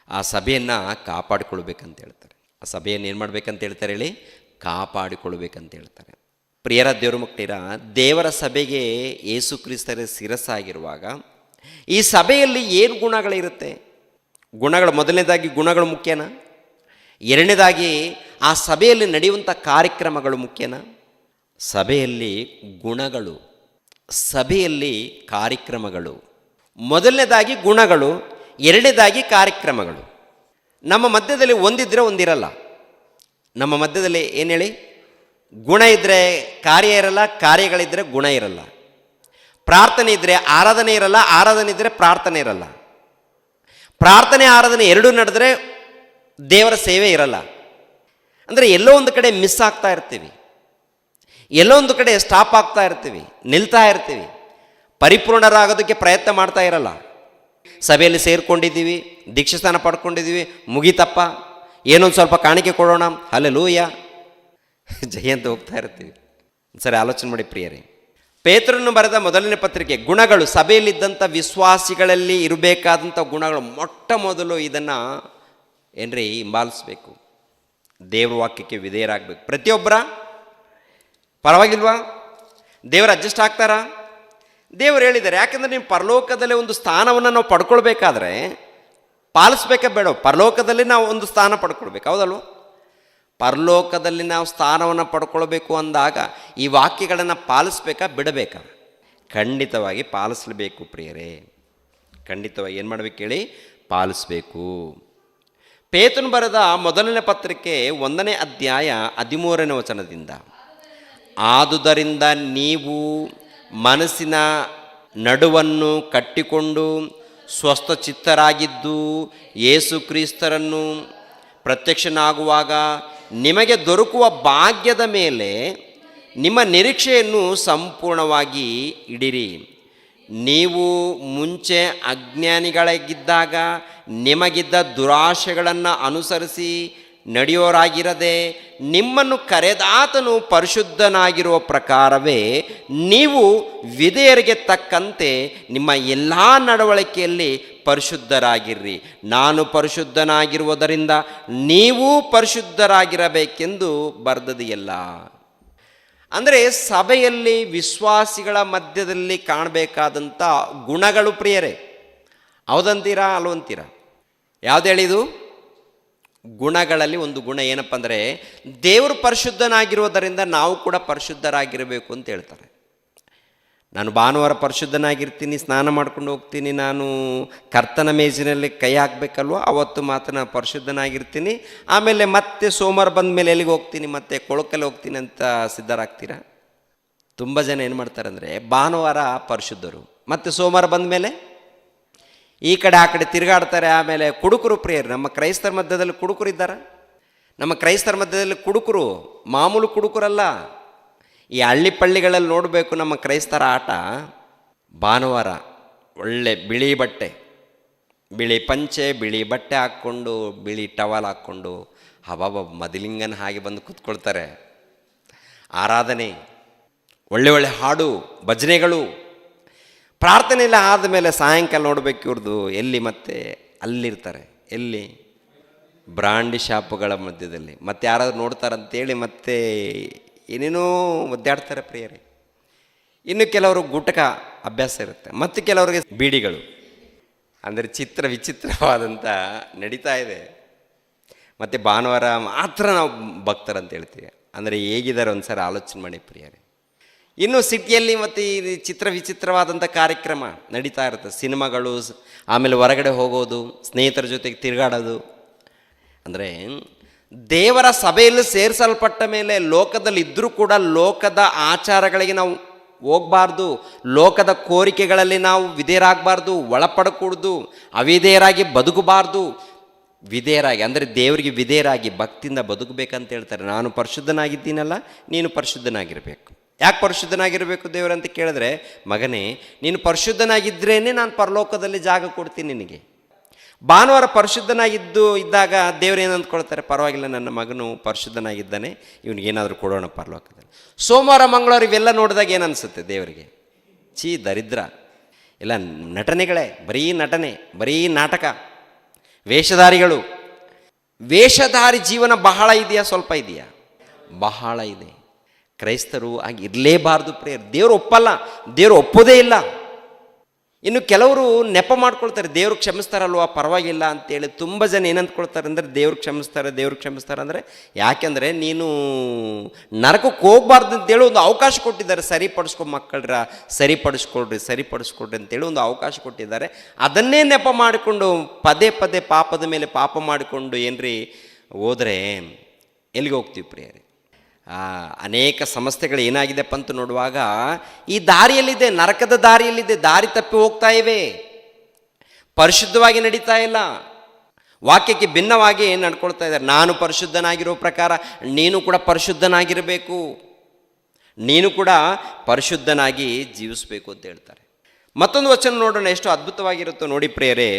ಆ ಸಭೆಯನ್ನು ಕಾಪಾಡಿಕೊಳ್ಬೇಕಂತ ಹೇಳ್ತಾರೆ. ಆ ಸಭೆಯನ್ನು ಏನು ಮಾಡ್ಬೇಕಂತ ಹೇಳ್ತಾರೆ ಹೇಳಿ? ಕಾಪಾಡಿಕೊಳ್ಬೇಕಂತ ಹೇಳ್ತಾರೆ. ಪ್ರಿಯರ ದೇವ್ರ ಮಕ್ಕಳಿರ, ದೇವರ ಸಭೆಗೆ ಯೇಸು ಕ್ರಿಸ್ತರ ಶಿರಸ್ಸಾಗಿರುವಾಗ ಈ ಸಭೆಯಲ್ಲಿ ಏನು ಗುಣಗಳಿರುತ್ತೆ? ಗುಣಗಳು, ಮೊದಲನೇದಾಗಿ ಗುಣಗಳು ಮುಖ್ಯನಾ? ಎರಡನೇದಾಗಿ ಆ ಸಭೆಯಲ್ಲಿ ನಡೆಯುವಂಥ ಕಾರ್ಯಕ್ರಮಗಳು ಮುಖ್ಯನಾ? ಸಭೆಯಲ್ಲಿ ಗುಣಗಳು, ಸಭೆಯಲ್ಲಿ ಕಾರ್ಯಕ್ರಮಗಳು. ಮೊದಲನೇದಾಗಿ ಗುಣಗಳು, ಎರಡನೇದಾಗಿ ಕಾರ್ಯಕ್ರಮಗಳು. ನಮ್ಮ ಮಧ್ಯದಲ್ಲಿ ಒಂದಿದ್ರೆ ಒಂದಿರಲ್ಲ. ನಮ್ಮ ಮಧ್ಯದಲ್ಲಿ ಏನು ಹೇಳಿ? ಗುಣ ಇದ್ದರೆ ಕಾರ್ಯ ಇರಲ್ಲ, ಕಾರ್ಯಗಳಿದ್ದರೆ ಗುಣ ಇರಲ್ಲ. ಪ್ರಾರ್ಥನೆ ಇದ್ದರೆ ಆರಾಧನೆ ಇರಲ್ಲ, ಆರಾಧನೆ ಇದ್ದರೆ ಪ್ರಾರ್ಥನೆ ಇರಲ್ಲ. ಪ್ರಾರ್ಥನೆ ಆರಾಧನೆ ಎರಡೂ ನಡೆದ್ರೆ ದೇವರ ಸೇವೆ ಇರಲ್ಲ. ಅಂದರೆ ಎಲ್ಲೋ ಒಂದು ಕಡೆ ಮಿಸ್ ಆಗ್ತಾ ಇರ್ತೀವಿ, ಎಲ್ಲೋ ಒಂದು ಕಡೆ ಸ್ಟಾಪ್ ಆಗ್ತಾ ಇರ್ತೀವಿ, ನಿಲ್ತಾ ಇರ್ತೀವಿ, ಪರಿಪೂರ್ಣರಾಗೋದಕ್ಕೆ ಪ್ರಯತ್ನ ಮಾಡ್ತಾ ಇರಲ್ಲ. ಸಭೆಯಲ್ಲಿ ಸೇರ್ಕೊಂಡಿದ್ದೀವಿ, ದೀಕ್ಷಾಸ್ನಾನ ಪಡ್ಕೊಂಡಿದ್ದೀವಿ, ಮುಗಿತಪ್ಪ, ಏನೊಂದು ಸ್ವಲ್ಪ ಕಾಣಿಕೆ ಕೊಡೋಣ, ಹಲ್ಲೆಲೂಯ, ಜಯ ಅಂತ ಹೋಗ್ತಾ ಇರ್ತೀವಿ. ಸರಿ, ಆಲೋಚನೆ ಮಾಡಿ ಪ್ರಿಯರೇ. ಪೇತ್ರನು ಬರೆದ ಮೊದಲನೇ ಪತ್ರಿಕೆ, ಗುಣಗಳು, ಸಭೆಯಲ್ಲಿದ್ದಂಥ ವಿಶ್ವಾಸಿಗಳಲ್ಲಿ ಇರಬೇಕಾದಂಥ ಗುಣಗಳು. ಮೊಟ್ಟ ಮೊದಲು ಇದನ್ನು ಏನ್ರಿ ಹಿಂಬಾಲಿಸ್ಬೇಕು, ದೇವ್ರ ವಾಕ್ಯಕ್ಕೆ ವಿಧೇಯರಾಗಬೇಕು. ಪ್ರತಿಯೊಬ್ಬರ ಪರವಾಗಿಲ್ವಾ, ದೇವರು ಅಡ್ಜಸ್ಟ್ ಆಗ್ತಾರಾ? ದೇವರು ಹೇಳಿದ್ದಾರೆ. ಯಾಕೆಂದರೆ ನೀವು ಪರಲೋಕದಲ್ಲೇ ಒಂದು ಸ್ಥಾನವನ್ನು ನಾವು ಪಡ್ಕೊಳ್ಬೇಕಾದ್ರೆ ಪಾಲಿಸ್ಬೇಕಾ ಬೇಡ? ಪರಲೋಕದಲ್ಲಿ ನಾವು ಒಂದು ಸ್ಥಾನ ಪಡ್ಕೊಳ್ಬೇಕು, ಹೌದಲ್ವ? ಪರಲೋಕದಲ್ಲಿ ನಾವು ಸ್ಥಾನವನ್ನು ಪಡ್ಕೊಳ್ಬೇಕು ಅಂದಾಗ ಈ ವಾಕ್ಯಗಳನ್ನು ಪಾಲಿಸ್ಬೇಕಾ ಬಿಡಬೇಕಾ? ಖಂಡಿತವಾಗಿ ಪಾಲಿಸಲೇಬೇಕು ಪ್ರಿಯರೇ, ಖಂಡಿತವಾಗಿ ಏನು ಮಾಡಬೇಕು ಹೇಳಿ? ಪಾಲಿಸಬೇಕು. ಪೇತ್ರನು ಬರೆದ ಮೊದಲನೇ ಪತ್ರಿಕೆ 1ನೇ ಅಧ್ಯಾಯ 13ನೇ ವಚನದಿಂದ, ಆದುದರಿಂದ ನೀವು ಮನಸ್ಸಿನ ನಡುವನ್ನು ಕಟ್ಟಿಕೊಂಡು ಸ್ವಸ್ಥಚಿತ್ತರಾಗಿದ್ದು ಯೇಸು ಕ್ರಿಸ್ತರನ್ನು ಪ್ರತ್ಯಕ್ಷನಾಗುವಾಗ ನಿಮಗೆ ದೊರಕುವ ಭಾಗ್ಯದ ಮೇಲೆ ನಿಮ್ಮ ನಿರೀಕ್ಷೆಯನ್ನು ಸಂಪೂರ್ಣವಾಗಿ ಇಡಿರಿ. ನೀವು ಮುಂಚೆ ಅಜ್ಞಾನಿಗಳಾಗಿದ್ದಾಗ ನಿಮಗಿದ್ದ ದುರಾಶೆಗಳನ್ನು ಅನುಸರಿಸಿ ನಡೆಯೋರಾಗಿರದೆ ನಿಮ್ಮನ್ನು ಕರೆದಾತನು ಪರಿಶುದ್ಧನಾಗಿರುವ ಪ್ರಕಾರವೇ ನೀವು ವಿಧೇಯರಿಗೆ ತಕ್ಕಂತೆ ನಿಮ್ಮ ಎಲ್ಲ ನಡವಳಿಕೆಯಲ್ಲಿ ಪರಿಶುದ್ಧರಾಗಿರ್ರಿ. ನಾನು ಪರಿಶುದ್ಧನಾಗಿರುವುದರಿಂದ ನೀವು ಪರಿಶುದ್ಧರಾಗಿರಬೇಕೆಂದು ಬರೆದದೆಯಲ್ಲ. ಅಂದರೆ ಸಭೆಯಲ್ಲಿ ವಿಶ್ವಾಸಿಗಳ ಮಧ್ಯದಲ್ಲಿ ಕಾಣಬೇಕಾದಂಥ ಗುಣಗಳು ಪ್ರಿಯರೇ, ಹೌದಂತೀರಾ ಅಲ್ವಂತೀರಾ? ಯಾವ್ದು ಹೇಳಿದು? ಗುಣಗಳಲ್ಲಿ ಒಂದು ಗುಣ ಏನಪ್ಪ ಅಂದರೆ ದೇವರು ಪರಿಶುದ್ಧನಾಗಿರುವುದರಿಂದ ನಾವು ಕೂಡ ಪರಿಶುದ್ಧರಾಗಿರಬೇಕು ಅಂತ ಹೇಳ್ತಾರೆ. ನಾನು ಭಾನುವಾರ ಪರಿಶುದ್ಧನಾಗಿರ್ತೀನಿ, ಸ್ನಾನ ಮಾಡ್ಕೊಂಡು ಹೋಗ್ತೀನಿ, ನಾನು ಕರ್ತನ ಮೇಜಿನಲ್ಲಿ ಕೈ ಹಾಕಬೇಕಲ್ವ, ಅವತ್ತು ಮಾತ್ರ ನಾನು ಪರಿಶುದ್ಧನಾಗಿರ್ತೀನಿ. ಆಮೇಲೆ ಮತ್ತೆ ಸೋಮವಾರ ಬಂದ ಮೇಲೆ ಎಲ್ಲಿಗೆ ಹೋಗ್ತೀನಿ, ಮತ್ತೆ ಕೊಳಕಲ್ಲಿ ಹೋಗ್ತೀನಿ ಅಂತ ಸಿದ್ಧರಾಗ್ತೀರಾ? ತುಂಬ ಜನ ಏನು ಮಾಡ್ತಾರೆ ಅಂದರೆ ಭಾನುವಾರ ಪರಿಶುದ್ಧರು, ಮತ್ತು ಸೋಮವಾರ ಬಂದ ಮೇಲೆ ಈ ಕಡೆ ಆ ಕಡೆ ತಿರುಗಾಡ್ತಾರೆ. ಆಮೇಲೆ ಕುಡುಕರು ಪ್ರಿಯರು, ನಮ್ಮ ಕ್ರೈಸ್ತರ ಮಧ್ಯದಲ್ಲಿ ಕುಡುಕರು ಇದ್ದಾರೆ. ನಮ್ಮ ಕ್ರೈಸ್ತರ ಮಧ್ಯದಲ್ಲಿ ಕುಡುಕರು ಮಾಮೂಲು ಕುಡುಕರಲ್ಲ. ಈ ಹಳ್ಳಿ ಪಳ್ಳಿಗಳಲ್ಲಿ ನೋಡಬೇಕು ನಮ್ಮ ಕ್ರೈಸ್ತರ ಆಟ. ಭಾನುವಾರ ಒಳ್ಳೆ ಬಿಳಿ ಬಟ್ಟೆ, ಬಿಳಿ ಪಂಚೆ, ಬಿಳಿ ಬಟ್ಟೆ ಹಾಕ್ಕೊಂಡು, ಬಿಳಿ ಟವಲ್ ಹಾಕ್ಕೊಂಡು ಹಬಾಬ ಮದಿಲಿಂಗನ ಹಾಗೆ ಬಂದು ಕೂತ್ಕೊಳ್ತಾರೆ. ಆರಾಧನೆ, ಒಳ್ಳೆ ಒಳ್ಳೆ ಹಾಡು, ಭಜನೆಗಳು, ಪ್ರಾರ್ಥನೆ ಎಲ್ಲ ಆದಮೇಲೆ ಸಾಯಂಕಾಲ ನೋಡಬೇಕು ಇವ್ರದ್ದು ಎಲ್ಲಿ, ಮತ್ತೆ ಅಲ್ಲಿರ್ತಾರೆ. ಎಲ್ಲಿ? ಬ್ರಾಂಡಿ ಶಾಪುಗಳ ಮಧ್ಯದಲ್ಲಿ. ಮತ್ತೆ ಯಾರಾದರೂ ನೋಡ್ತಾರಂತೇಳಿ ಮತ್ತೆ ಏನೇನೋ ಒದ್ದಾಡ್ತಾರೆ ಪ್ರಿಯರೇ. ಇನ್ನು ಕೆಲವರು ಗುಟಕ ಅಭ್ಯಾಸ ಇರುತ್ತೆ, ಮತ್ತು ಕೆಲವರಿಗೆ ಬೀಡಿಗಳು. ಅಂದರೆ ಚಿತ್ರ ವಿಚಿತ್ರವಾದಂಥ ನಡೀತಾ ಇದೆ. ಮತ್ತು ಭಾನುವಾರ ಮಾತ್ರ ನಾವು ಭಕ್ತರಂತ ಹೇಳ್ತೀವಿ. ಅಂದರೆ ಹೇಗಿದ್ದಾರೆ ಒಂದು ಸರಿ ಆಲೋಚನೆ ಮಾಡಿ ಪ್ರಿಯರೇ. ಇನ್ನು ಸಿಟಿಯಲ್ಲಿ ಮತ್ತು ಈ ಚಿತ್ರ ವಿಚಿತ್ರವಾದಂಥ ಕಾರ್ಯಕ್ರಮ ನಡೀತಾ ಇರುತ್ತೆ. ಸಿನಿಮಾಗಳು, ಆಮೇಲೆ ಹೊರಗಡೆ ಹೋಗೋದು, ಸ್ನೇಹಿತರ ಜೊತೆಗೆ ತಿರುಗಾಡೋದು. ಅಂದರೆ ದೇವರ ಸಭೆಯಲ್ಲಿ ಸೇರಿಸಲ್ಪಟ್ಟ ಮೇಲೆ ಲೋಕದಲ್ಲಿ ಇದ್ದರೂ ಕೂಡ ಲೋಕದ ಆಚಾರಗಳಿಗೆ ನಾವು ಹೋಗಬಾರ್ದು, ಲೋಕದ ಕೋರಿಕೆಗಳಲ್ಲಿ ನಾವು ವಿಧೇಯರಾಗಬಾರ್ದು, ಒಳಪಡಕೂಡ್ದು, ಅವಿಧೇಯರಾಗಿ ಬದುಕಬಾರ್ದು. ವಿಧೇಯರಾಗಿ ಅಂದರೆ ದೇವರಿಗೆ ವಿಧೇಯರಾಗಿ ಭಕ್ತಿಯಿಂದ ಬದುಕಬೇಕಂತ ಹೇಳ್ತಾರೆ. ನಾನು ಪರಿಶುದ್ಧನಾಗಿದ್ದೀನಲ್ಲ, ನೀನು ಪರಿಶುದ್ಧನಾಗಿರಬೇಕು. ಯಾಕೆ ಪರಿಶುದ್ಧನಾಗಿರಬೇಕು ದೇವರಂತ ಕೇಳಿದ್ರೆ, ಮಗನೇ ನೀನು ಪರಿಶುದ್ಧನಾಗಿದ್ರೇ ನಾನು ಪರಲೋಕದಲ್ಲಿ ಜಾಗ ಕೊಡ್ತೀನಿ ನಿನಗೆ. ಭಾನುವಾರ ಇದ್ದಾಗ ದೇವ್ರು ಏನು ಅಂದ್ಕೊಳ್ತಾರೆ, ಪರವಾಗಿಲ್ಲ ನನ್ನ ಮಗನು ಪರಿಶುದ್ಧನಾಗಿದ್ದಾನೆ, ಇವನಿಗೇನಾದರೂ ಕೊಡೋಣ ಪರಲೋಕದಲ್ಲಿ. ಸೋಮವಾರ ಮಂಗಳವಾರ ಇವೆಲ್ಲ ನೋಡಿದಾಗ ಏನು ಅನಿಸುತ್ತೆ ದೇವರಿಗೆ? ಛೀ ದರಿದ್ರ, ಎಲ್ಲ ನಟನೆಗಳೇ, ಬರೀ ನಟನೆ, ಬರೀ ನಾಟಕ, ವೇಷಧಾರಿಗಳು. ವೇಷಧಾರಿ ಜೀವನ ಬಹಳ ಇದೆಯಾ, ಸ್ವಲ್ಪ ಇದೆಯಾ? ಬಹಳ ಇದೆ. ಕ್ರೈಸ್ತರು ಹಾಗೆ ಇರಲೇಬಾರ್ದು ಪ್ರಿಯರು. ದೇವರು ಒಪ್ಪಲ್ಲ, ದೇವರು ಒಪ್ಪೋದೇ ಇಲ್ಲ. ಇನ್ನು ಕೆಲವರು ನೆಪ ಮಾಡ್ಕೊಳ್ತಾರೆ, ದೇವ್ರು ಕ್ಷಮಿಸ್ತಾರಲ್ವ ಪರವಾಗಿಲ್ಲ ಅಂತೇಳಿ. ತುಂಬ ಜನ ಏನಂತ್ಕೊಳ್ತಾರೆ ಅಂದರೆ ದೇವ್ರು ಕ್ಷಮಿಸ್ತಾರೆ ಅಂದರೆ, ಯಾಕೆಂದರೆ ನೀನು ನರಕಕ್ಕೆ ಹೋಗ್ಬಾರ್ದು ಅಂತೇಳಿ ಒಂದು ಅವಕಾಶ ಕೊಟ್ಟಿದ್ದಾರೆ. ಮಕ್ಕಳ್ರ ಸರಿಪಡಿಸ್ಕೊಳ್ರಿ ಅಂತೇಳಿ ಒಂದು ಅವಕಾಶ ಕೊಟ್ಟಿದ್ದಾರೆ. ಅದನ್ನೇ ನೆಪ ಮಾಡಿಕೊಂಡು ಪದೇ ಪದೇ ಪಾಪದ ಮೇಲೆ ಪಾಪ ಮಾಡಿಕೊಂಡು ಏನ್ರಿ ಹೋದರೆ ಎಲ್ಲಿಗೆ ಹೋಗ್ತೀವಿ ಪ್ರಿಯರೇ? ಅನೇಕ ಸಮಸ್ಯೆಗಳು ಏನಾಗಿದೆಪ್ಪ ಅಂತ ನೋಡುವಾಗ ಈ ದಾರಿಯಲ್ಲಿದೆ, ನರಕದ ದಾರಿಯಲ್ಲಿದೆ, ದಾರಿ ತಪ್ಪಿ ಹೋಗ್ತಾ ಇವೆ, ಪರಿಶುದ್ಧವಾಗಿ ನಡೀತಾ ಇಲ್ಲ, ವಾಕ್ಯಕ್ಕೆ ಭಿನ್ನವಾಗಿ ನಡ್ಕೊಳ್ತಾ ಇದ್ದಾರೆ. ನಾನು ಪರಿಶುದ್ಧನಾಗಿರೋ ಪ್ರಕಾರ ನೀನು ಕೂಡ ಪರಿಶುದ್ಧನಾಗಿರಬೇಕು, ನೀನು ಕೂಡ ಪರಿಶುದ್ಧನಾಗಿ ಜೀವಿಸಬೇಕು ಅಂತ ಹೇಳ್ತಾರೆ. ಮತ್ತೊಂದು ವಚನ ನೋಡೋಣ, ಎಷ್ಟು ಅದ್ಭುತವಾಗಿರುತ್ತೋ ನೋಡಿ ಪ್ರಿಯರೇ.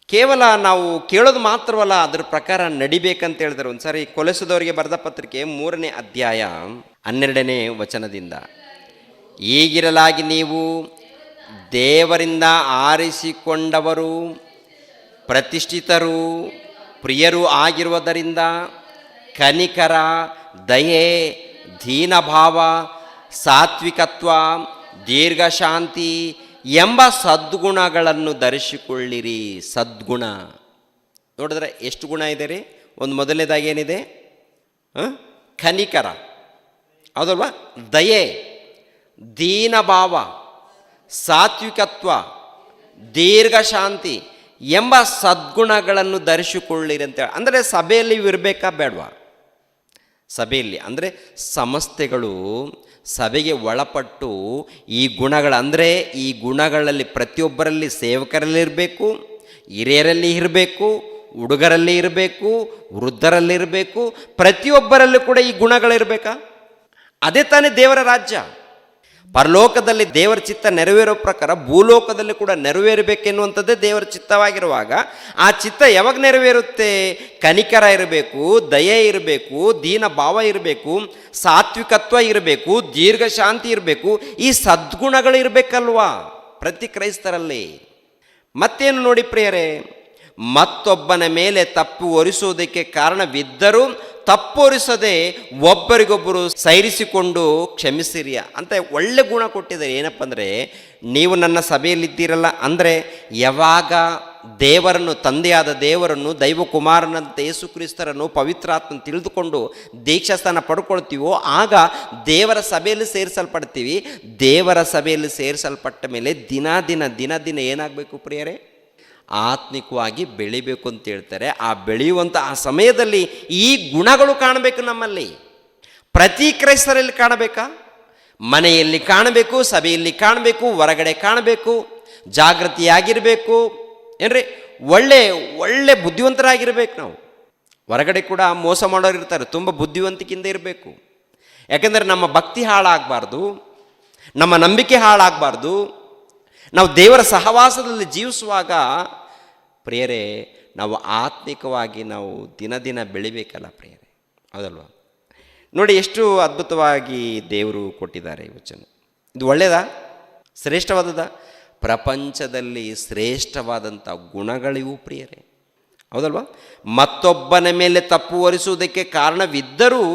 ಕೇವಲ ನಾವು ಕೇಳೋದು ಮಾತ್ರವಲ್ಲ, ಅದರ ಪ್ರಕಾರ ನಡಿಬೇಕಂತ ಹೇಳಿದ್ರೆ ಒಂದು ಸಾರಿ ಕೊಲೆಸದವರಿಗೆ ಬರೆದ ಪತ್ರಿಕೆ 3ನೇ ಅಧ್ಯಾಯ 12ನೇ ವಚನದಿಂದ, ಹೀಗಿರಲಾಗಿ ನೀವು ದೇವರಿಂದ ಆರಿಸಿಕೊಂಡವರು, ಪ್ರತಿಷ್ಠಿತರು, ಪ್ರಿಯರು ಆಗಿರುವುದರಿಂದ ಕನಿಕರ, ದಯೆ, ದೀನಭಾವ, ಸಾತ್ವಿಕತ್ವ, ದೀರ್ಘಶಾಂತಿ ಎಂಬ ಸದ್ಗುಣಗಳನ್ನು ಧರಿಸಿಕೊಳ್ಳಿರಿ. ಸದ್ಗುಣ ನೋಡಿದ್ರೆ ಎಷ್ಟು ಗುಣ ಇದೆ ರೀ. ಒಂದು ಮೊದಲನೇದಾಗಿ ಏನಿದೆ? ಕನಿಕರ, ಹೌದಲ್ವಾ? ದಯೆ, ದೀನಭಾವ, ಸಾತ್ವಿಕತ್ವ, ದೀರ್ಘಶಾಂತಿ ಎಂಬ ಸದ್ಗುಣಗಳನ್ನು ಧರಿಸಿಕೊಳ್ಳಿರಿ ಅಂತ. ಅಂದರೆ ಸಭೆಯಲ್ಲಿ ಇರಬೇಕಾ ಬೇಡವಾ? ಸಭೆಯಲ್ಲಿ ಅಂದರೆ ಸಂಸ್ಥೆಗಳು ಸಭೆಗೆ ಒಳಪಟ್ಟು ಈ ಗುಣಗಳ, ಅಂದರೆ ಈ ಗುಣಗಳಲ್ಲಿ ಪ್ರತಿಯೊಬ್ಬರಲ್ಲಿ, ಸೇವಕರಲ್ಲಿ ಇರಬೇಕು, ಹಿರಿಯರಲ್ಲಿ ಇರಬೇಕು, ಹುಡುಗರಲ್ಲಿ ಇರಬೇಕು, ವೃದ್ಧರಲ್ಲಿ ಇರಬೇಕು, ಪ್ರತಿಯೊಬ್ಬರಲ್ಲೂ ಕೂಡ ಈ ಗುಣಗಳಿರಬೇಕಾ? ಅದೇ ತಾನೇ ದೇವರ ರಾಜ್ಯ. ಪರಲೋಕದಲ್ಲಿ ದೇವರ ಚಿತ್ತ ನೆರವೇರೋ ಪ್ರಕಾರ ಭೂಲೋಕದಲ್ಲಿ ಕೂಡ ನೆರವೇರಬೇಕೆನ್ನುವಂಥದ್ದೇ ದೇವರ ಚಿತ್ತವಾಗಿರುವಾಗ ಆ ಚಿತ್ತ ಯಾವಾಗ ನೆರವೇರುತ್ತೆ? ಕನಿಕರ ಇರಬೇಕು, ದಯೆ ಇರಬೇಕು, ದೀನ ಭಾವ ಇರಬೇಕು, ಸಾತ್ವಿಕತ್ವ ಇರಬೇಕು, ದೀರ್ಘಶಾಂತಿ ಇರಬೇಕು. ಈ ಸದ್ಗುಣಗಳು ಇರಬೇಕಲ್ವಾ ಪ್ರತಿ ಕ್ರೈಸ್ತರಲ್ಲಿ? ಮತ್ತೇನು ನೋಡಿ ಪ್ರಿಯರೇ, ಮತ್ತೊಬ್ಬನ ಮೇಲೆ ತಪ್ಪು ಹೊರಿಸುವುದಕ್ಕೆ ಕಾರಣವಿದ್ದರೂ ತಪ್ಪು ಹೊರಿಸದೆ ಒಬ್ಬರಿಗೊಬ್ಬರು ಸೈರಿಸಿಕೊಂಡು ಕ್ಷಮಿಸಿರಿ ಅಂತ ಒಳ್ಳೆ ಗುಣ ಕೊಟ್ಟಿದ್ದಾರೆ. ಏನಪ್ಪ ಅಂದರೆ, ನೀವು ನನ್ನ ಸಭೆಯಲ್ಲಿದ್ದೀರಲ್ಲ ಅಂದರೆ ಯಾವಾಗ ದೇವರನ್ನು, ತಂದೆಯಾದ ದೇವರನ್ನು, ದೈವಕುಮಾರನಂತೆ ಯೇಸು ಕ್ರಿಸ್ತರನ್ನು, ಪವಿತ್ರಾತ್ಮನ ತಿಳಿದುಕೊಂಡು ದೀಕ್ಷಾಸ್ಥಾನ ಪಡ್ಕೊಳ್ತೀವೋ ಆಗ ದೇವರ ಸಭೆಯಲ್ಲಿ ಸೇರಿಸಲ್ಪಡ್ತೀವಿ. ದೇವರ ಸಭೆಯಲ್ಲಿ ಸೇರಿಸಲ್ಪಟ್ಟ ಮೇಲೆ ದಿನ ದಿನ ಏನಾಗಬೇಕು ಪ್ರಿಯರೇ? ಆತ್ಮಿಕವಾಗಿ ಬೆಳಿಬೇಕು ಅಂತ ಹೇಳ್ತಾರೆ. ಆ ಬೆಳೆಯುವಂಥ ಆ ಸಮಯದಲ್ಲಿ ಈ ಗುಣಗಳು ಕಾಣಬೇಕು ನಮ್ಮಲ್ಲಿ. ಪ್ರತಿ ಕ್ರೈಸ್ತರಲ್ಲಿ ಕಾಣಬೇಕಾ? ಮನೆಯಲ್ಲಿ ಕಾಣಬೇಕು, ಸಭೆಯಲ್ಲಿ ಕಾಣಬೇಕು, ಹೊರಗಡೆ ಕಾಣಬೇಕು, ಜಾಗೃತಿಯಾಗಿರಬೇಕು. ಏನ್ರಿ, ಒಳ್ಳೆ ಬುದ್ಧಿವಂತರಾಗಿರ್ಬೇಕು ನಾವು. ಹೊರಗಡೆ ಕೂಡ ಮೋಸ ಮಾಡೋರು ಇರ್ತಾರೆ, ತುಂಬ ಬುದ್ಧಿವಂತಿಕೆಯಿಂದ ಇರಬೇಕು. ಯಾಕೆಂದರೆ ನಮ್ಮ ಭಕ್ತಿ ಹಾಳಾಗಬಾರ್ದು, ನಮ್ಮ ನಂಬಿಕೆ ಹಾಳಾಗಬಾರ್ದು. ನಾವು ದೇವರ ಸಹವಾಸದಲ್ಲಿ ಜೀವಿಸುವಾಗ ಪ್ರಿಯರೇ, ನಾವು ಆತ್ಮಿಕವಾಗಿ ನಾವು ದಿನ ಬೆಳಿಬೇಕಲ್ಲ ಪ್ರಿಯರೇ, ಹೌದಲ್ವ? ನೋಡಿ ಎಷ್ಟು ಅದ್ಭುತವಾಗಿ ದೇವರು ಕೊಟ್ಟಿದ್ದಾರೆ ಈ ವಚನ. ಇದು ಒಳ್ಳೆಯದಾ? ಶ್ರೇಷ್ಠವಾದದ? ಪ್ರಪಂಚದಲ್ಲಿ ಶ್ರೇಷ್ಠವಾದಂಥ ಗುಣಗಳಿವು ಪ್ರಿಯರೇ, ಹೌದಲ್ವ? ಮತ್ತೊಬ್ಬನ ಮೇಲೆ ತಪ್ಪು ಹೊರಿಸುವುದಕ್ಕೆ ಕಾರಣವಿದ್ದರೂ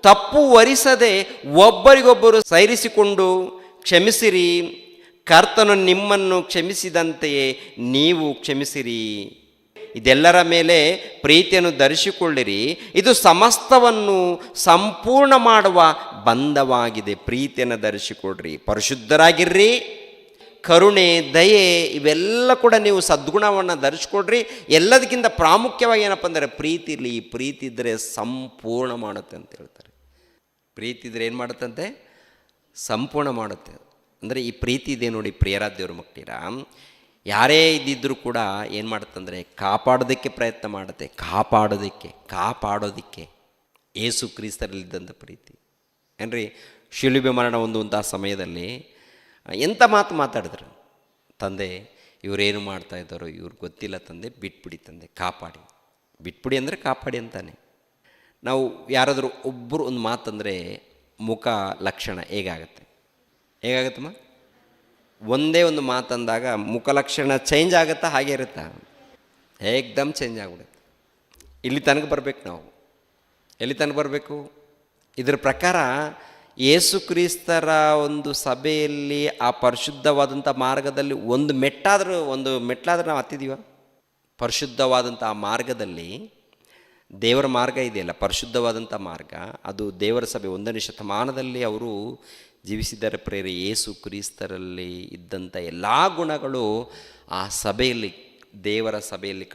ತಪ್ಪು ಹೊರಿಸದೆ ಒಬ್ಬರಿಗೊಬ್ಬರು ಸೈರಿಸಿಕೊಂಡು ಕ್ಷಮಿಸಿರಿ. ಕರ್ತನು ನಿಮ್ಮನ್ನು ಕ್ಷಮಿಸಿದಂತೆಯೇ ನೀವು ಕ್ಷಮಿಸಿರಿ. ಇದೆಲ್ಲರ ಮೇಲೆ ಪ್ರೀತಿಯನ್ನು ಧರಿಸಿಕೊಳ್ಳಿರಿ, ಇದು ಸಮಸ್ತವನ್ನು ಸಂಪೂರ್ಣ ಮಾಡುವ ಬಂಧವಾಗಿದೆ. ಪ್ರೀತಿಯನ್ನು ಧರಿಸಿಕೊಳ್ಳ್ರಿ, ಪರಿಶುದ್ಧರಾಗಿರ್ರಿ. ಕರುಣೆ, ದಯೆ ಇವೆಲ್ಲ ಕೂಡ ನೀವು ಸದ್ಗುಣವನ್ನು ಧರಿಸ್ಕೊಡ್ರಿ. ಎಲ್ಲದಕ್ಕಿಂತ ಪ್ರಾಮುಖ್ಯವಾಗಿ ಏನಪ್ಪ ಅಂದರೆ ಪ್ರೀತಿ ಇರಲಿ. ಪ್ರೀತಿ ಇದ್ದರೆ ಸಂಪೂರ್ಣ ಮಾಡುತ್ತೆ ಅಂತ ಹೇಳ್ತಾರೆ. ಪ್ರೀತಿ ಇದ್ದರೆ ಏನು ಮಾಡುತ್ತಂತೆ? ಸಂಪೂರ್ಣ ಮಾಡುತ್ತೆ. ಅಂದರೆ ಈ ಪ್ರೀತಿ ಇದೆ ನೋಡಿ ಪ್ರಿಯರಾದ ದೇವ್ರ ಮಕ್ಕಳಿರ, ಯಾರೇ ಇದ್ದಿದ್ದರೂ ಕೂಡ ಏನು ಮಾಡುತ್ತಂದರೆ ಕಾಪಾಡೋದಕ್ಕೆ ಪ್ರಯತ್ನ ಮಾಡುತ್ತೆ. ಕಾಪಾಡೋದಕ್ಕೆ ಏಸು ಕ್ರಿಸ್ತರಲ್ಲಿದ್ದಂಥ ಪ್ರೀತಿ ಏನ್ರಿ. ಶಿಲುಬೆ ಮರಣ ಹೊಂದುವಂಥ ಸಮಯದಲ್ಲಿ ಎಂಥ ಮಾತಾಡಿದ್ರು, ತಂದೆ ಇವರೇನು ಮಾಡ್ತಾ ಇದ್ದಾರೋ ಇವ್ರಿಗೆ ಗೊತ್ತಿಲ್ಲ ತಂದೆ, ಬಿಟ್ಬಿಡಿ ತಂದೆ, ಕಾಪಾಡಿ. ಬಿಟ್ಬಿಡಿ ಅಂದರೆ ಕಾಪಾಡಿ ಅಂತಾನೆ. ನಾವು ಯಾರಾದರೂ ಒಬ್ಬರು ಒಂದು ಮಾತಂದರೆ ಮುಖ ಲಕ್ಷಣ ಹೇಗಾಗತ್ತಮ್ಮ? ಒಂದೇ ಒಂದು ಮಾತಂದಾಗ ಮುಖ ಲಕ್ಷಣ ಚೇಂಜ್ ಆಗುತ್ತಾ? ಹಾಗೆ ಇರುತ್ತಾ? ಏಕ್ದಮ್ ಚೇಂಜ್ ಆಗಿಬಿಡುತ್ತೆ. ಇಲ್ಲಿ ತನಕ ಬರಬೇಕು ನಾವು. ಎಲ್ಲಿ ತನಕ ಬರಬೇಕು? ಇದರ ಪ್ರಕಾರ ಯೇಸು ಕ್ರಿಸ್ತರ ಒಂದು ಸಭೆಯಲ್ಲಿ ಆ ಪರಿಶುದ್ಧವಾದಂಥ ಮಾರ್ಗದಲ್ಲಿ ಒಂದು ಮೆಟ್ಲಾದರೂ ನಾವು ಹತ್ತಿದ್ದೀವ? ಪರಿಶುದ್ಧವಾದಂಥ ಆ ಮಾರ್ಗದಲ್ಲಿ, ದೇವರ ಮಾರ್ಗ ಇದೆಯಲ್ಲ ಪರಿಶುದ್ಧವಾದಂಥ ಮಾರ್ಗ, ಅದು ದೇವರ ಸಭೆ 1ನೇ ಶತಮಾನದಲ್ಲಿ ಅವರು ಜೀವಿಸಿದ್ದಾರೆ ಪ್ರೇರೆ. ಯೇಸು ಕ್ರಿಸ್ತರಲ್ಲಿ ಇದ್ದಂಥ ಎಲ್ಲ ಗುಣಗಳು ಆ ಸಭೆಯಲ್ಲಿ, ದೇವರ ಸಭೆಯಲ್ಲಿ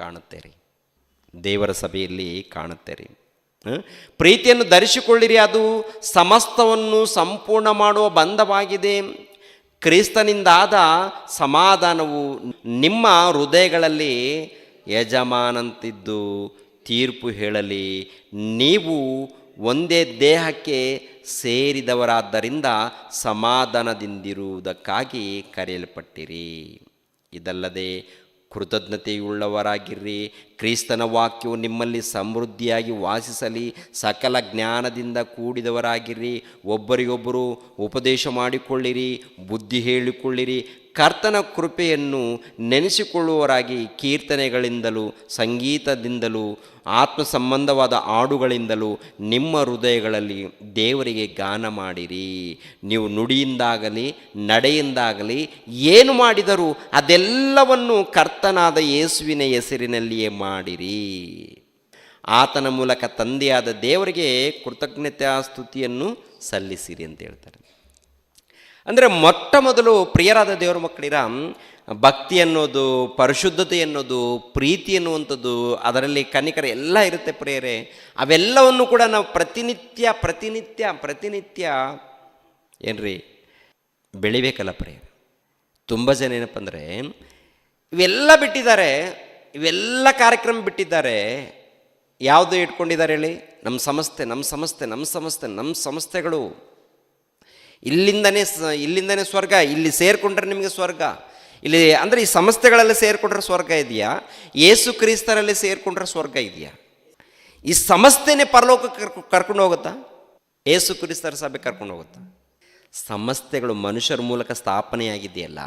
ಕಾಣುತ್ತೆ ರೀ. ಪ್ರೀತಿಯನ್ನು ಧರಿಸಿಕೊಳ್ಳಿರಿ, ಅದು ಸಮಸ್ತವನ್ನು ಸಂಪೂರ್ಣ ಮಾಡುವ ಬಂಧವಾಗಿದೆ. ಕ್ರಿಸ್ತನಿಂದಾದ ಸಮಾಧಾನವು ನಿಮ್ಮ ಹೃದಯಗಳಲ್ಲಿ ಯಜಮಾನಂತಿದ್ದು ತೀರ್ಪು ಹೇಳಲಿ. ನೀವು ಒಂದೇ ದೇಹಕ್ಕೆ ಸೇರಿದವರಾದ್ದರಿಂದ ಸಮಾಧಾನದಿಂದಿರುವುದಕ್ಕಾಗಿ ಕರೆಯಲ್ಪಟ್ಟಿರಿ. ಇದಲ್ಲದೆ ಕೃತಜ್ಞತೆಯುಳ್ಳವರಾಗಿರ್ರಿ. ಕ್ರಿಸ್ತನ ವಾಕ್ಯವು ನಿಮ್ಮಲ್ಲಿ ಸಮೃದ್ಧಿಯಾಗಿ ವಾಸಿಸಲಿ. ಸಕಲ ಜ್ಞಾನದಿಂದ ಕೂಡಿದವರಾಗಿರ್ರಿ. ಒಬ್ಬರಿಗೊಬ್ಬರು ಉಪದೇಶ ಮಾಡಿಕೊಳ್ಳಿರಿ, ಬುದ್ಧಿ ಹೇಳಿಕೊಳ್ಳಿರಿ. ಕರ್ತನ ಕೃಪೆಯನ್ನು ನೆನೆಸಿಕೊಳ್ಳುವವರಾಗಿ ಕೀರ್ತನೆಗಳಿಂದಲೂ ಸಂಗೀತದಿಂದಲೂ ಆತ್ಮ ಸಂಬಂಧವಾದ ಹಾಡುಗಳಿಂದಲೂ ನಿಮ್ಮ ಹೃದಯಗಳಲ್ಲಿ ದೇವರಿಗೆ ಗಾನ ಮಾಡಿರಿ. ನೀವು ನುಡಿಯಿಂದಾಗಲಿ ನಡೆಯಿಂದಾಗಲಿ ಏನು ಮಾಡಿದರೂ ಅದೆಲ್ಲವನ್ನು ಕರ್ತನಾದ ಯೇಸುವಿನ ಹೆಸರಿನಲ್ಲಿಯೇ ಮಾಡಿರಿ. ಆತನ ಮೂಲಕ ತಂದೆಯಾದ ದೇವರಿಗೆ ಕೃತಜ್ಞತಾ ಸ್ತುತಿಯನ್ನು ಸಲ್ಲಿಸಿರಿ ಅಂತ ಹೇಳ್ತಾರೆ. ಅಂದರೆ ಮೊಟ್ಟ ಮೊದಲು ಪ್ರಿಯರಾದ ದೇವರ ಮಕ್ಕಳಿರ, ಭಕ್ತಿ ಅನ್ನೋದು, ಪರಿಶುದ್ಧತೆ ಅನ್ನೋದು, ಪ್ರೀತಿ ಅನ್ನುವಂಥದ್ದು, ಅದರಲ್ಲಿ ಕನಿಕರ ಎಲ್ಲ ಇರುತ್ತೆ ಪ್ರಿಯರೇ. ಅವೆಲ್ಲವನ್ನು ಕೂಡ ನಾವು ಪ್ರತಿನಿತ್ಯ ಏನ್ರಿ ಬೆಳಿಬೇಕಲ್ಲ ಪ್ರಿಯರೇ. ತುಂಬ ಜನ ಏನಪ್ಪ ಅಂದರೆ ಇವೆಲ್ಲ ಬಿಟ್ಟಿದ್ದಾರೆ, ಇವೆಲ್ಲ ಕಾರ್ಯಕ್ರಮ ಬಿಟ್ಟಿದ್ದಾರೆ. ಯಾವುದು ಇಟ್ಕೊಂಡಿದ್ದಾರೆ ಹೇಳಿ? ನಮ್ಮ ಸಂಸ್ಥೆಗಳು. ಇಲ್ಲಿಂದನೇ ಸ್ವರ್ಗ, ಇಲ್ಲಿ ಸೇರಿಕೊಂಡ್ರೆ ನಿಮಗೆ ಸ್ವರ್ಗ. ಇಲ್ಲಿ ಅಂದರೆ ಈ ಸಂಸ್ಥೆಗಳಲ್ಲಿ ಸೇರಿಕೊಂಡ್ರೆ ಸ್ವರ್ಗ ಇದೆಯಾ? ಯೇಸು ಕ್ರಿಸ್ತರಲ್ಲಿ ಸೇರಿಕೊಂಡ್ರೆ ಸ್ವರ್ಗ ಇದೆಯಾ? ಈ ಸಂಸ್ಥೆನೇ ಪರಲೋಕಕ್ಕೆ ಕರ್ಕೊಂಡು ಹೋಗುತ್ತಾ? ಯೇಸು ಕ್ರಿಸ್ತರ ಸಭೆ ಕರ್ಕೊಂಡು ಹೋಗುತ್ತಾ? ಸಂಸ್ಥೆಗಳು ಮನುಷ್ಯರ ಮೂಲಕ ಸ್ಥಾಪನೆಯಾಗಿದೆಯಲ್ಲ,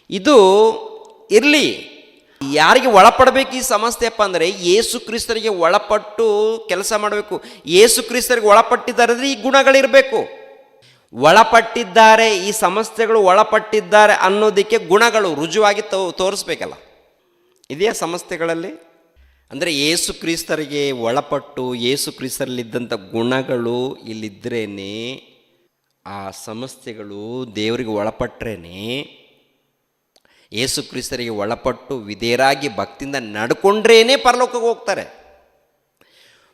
ಇದು ಇರಲಿ. ಯಾರಿಗೆ ಒಳಪಡಬೇಕು ಈ ಸಂಸ್ಥೆಯಪ್ಪ ಅಂದರೆ ಯೇಸು ಕ್ರಿಸ್ತರಿಗೆ ಒಳಪಟ್ಟು ಕೆಲಸ ಮಾಡಬೇಕು. ಯೇಸು ಕ್ರಿಸ್ತರಿಗೆ ಒಳಪಟ್ಟಿದ್ದಾರೆ ಅಂದರೆ ಈ ಗುಣಗಳಿರಬೇಕು. ಒಳಪಟ್ಟಿದ್ದಾರೆ, ಈ ಸಂಸ್ಥೆಗಳು ಒಳಪಟ್ಟಿದ್ದಾರೆ ಅನ್ನೋದಕ್ಕೆ ಗುಣಗಳು ರುಜುವಾಗಿ ತೋರಿಸ್ಬೇಕಲ್ಲ. ಇದೆಯಾ ಸಂಸ್ಥೆಗಳಲ್ಲಿ? ಅಂದರೆ ಯೇಸು ಕ್ರಿಸ್ತರಿಗೆ ಒಳಪಟ್ಟು ಯೇಸು ಕ್ರಿಸ್ತರಲ್ಲಿದ್ದಂಥ ಗುಣಗಳು ಇಲ್ಲಿದ್ದರೇ ಆ ಸಂಸ್ಥೆಗಳು ದೇವರಿಗೆ ಒಳಪಟ್ರೇನೆ, ಯೇಸು ಕ್ರಿಸ್ತರಿಗೆ ಒಳಪಟ್ಟು ವಿಧೇಯರಾಗಿ ಭಕ್ತಿಯಿಂದ ನಡ್ಕೊಂಡ್ರೇನೆ ಪರಲೋಕಕ್ಕೆ ಹೋಗ್ತಾರೆ.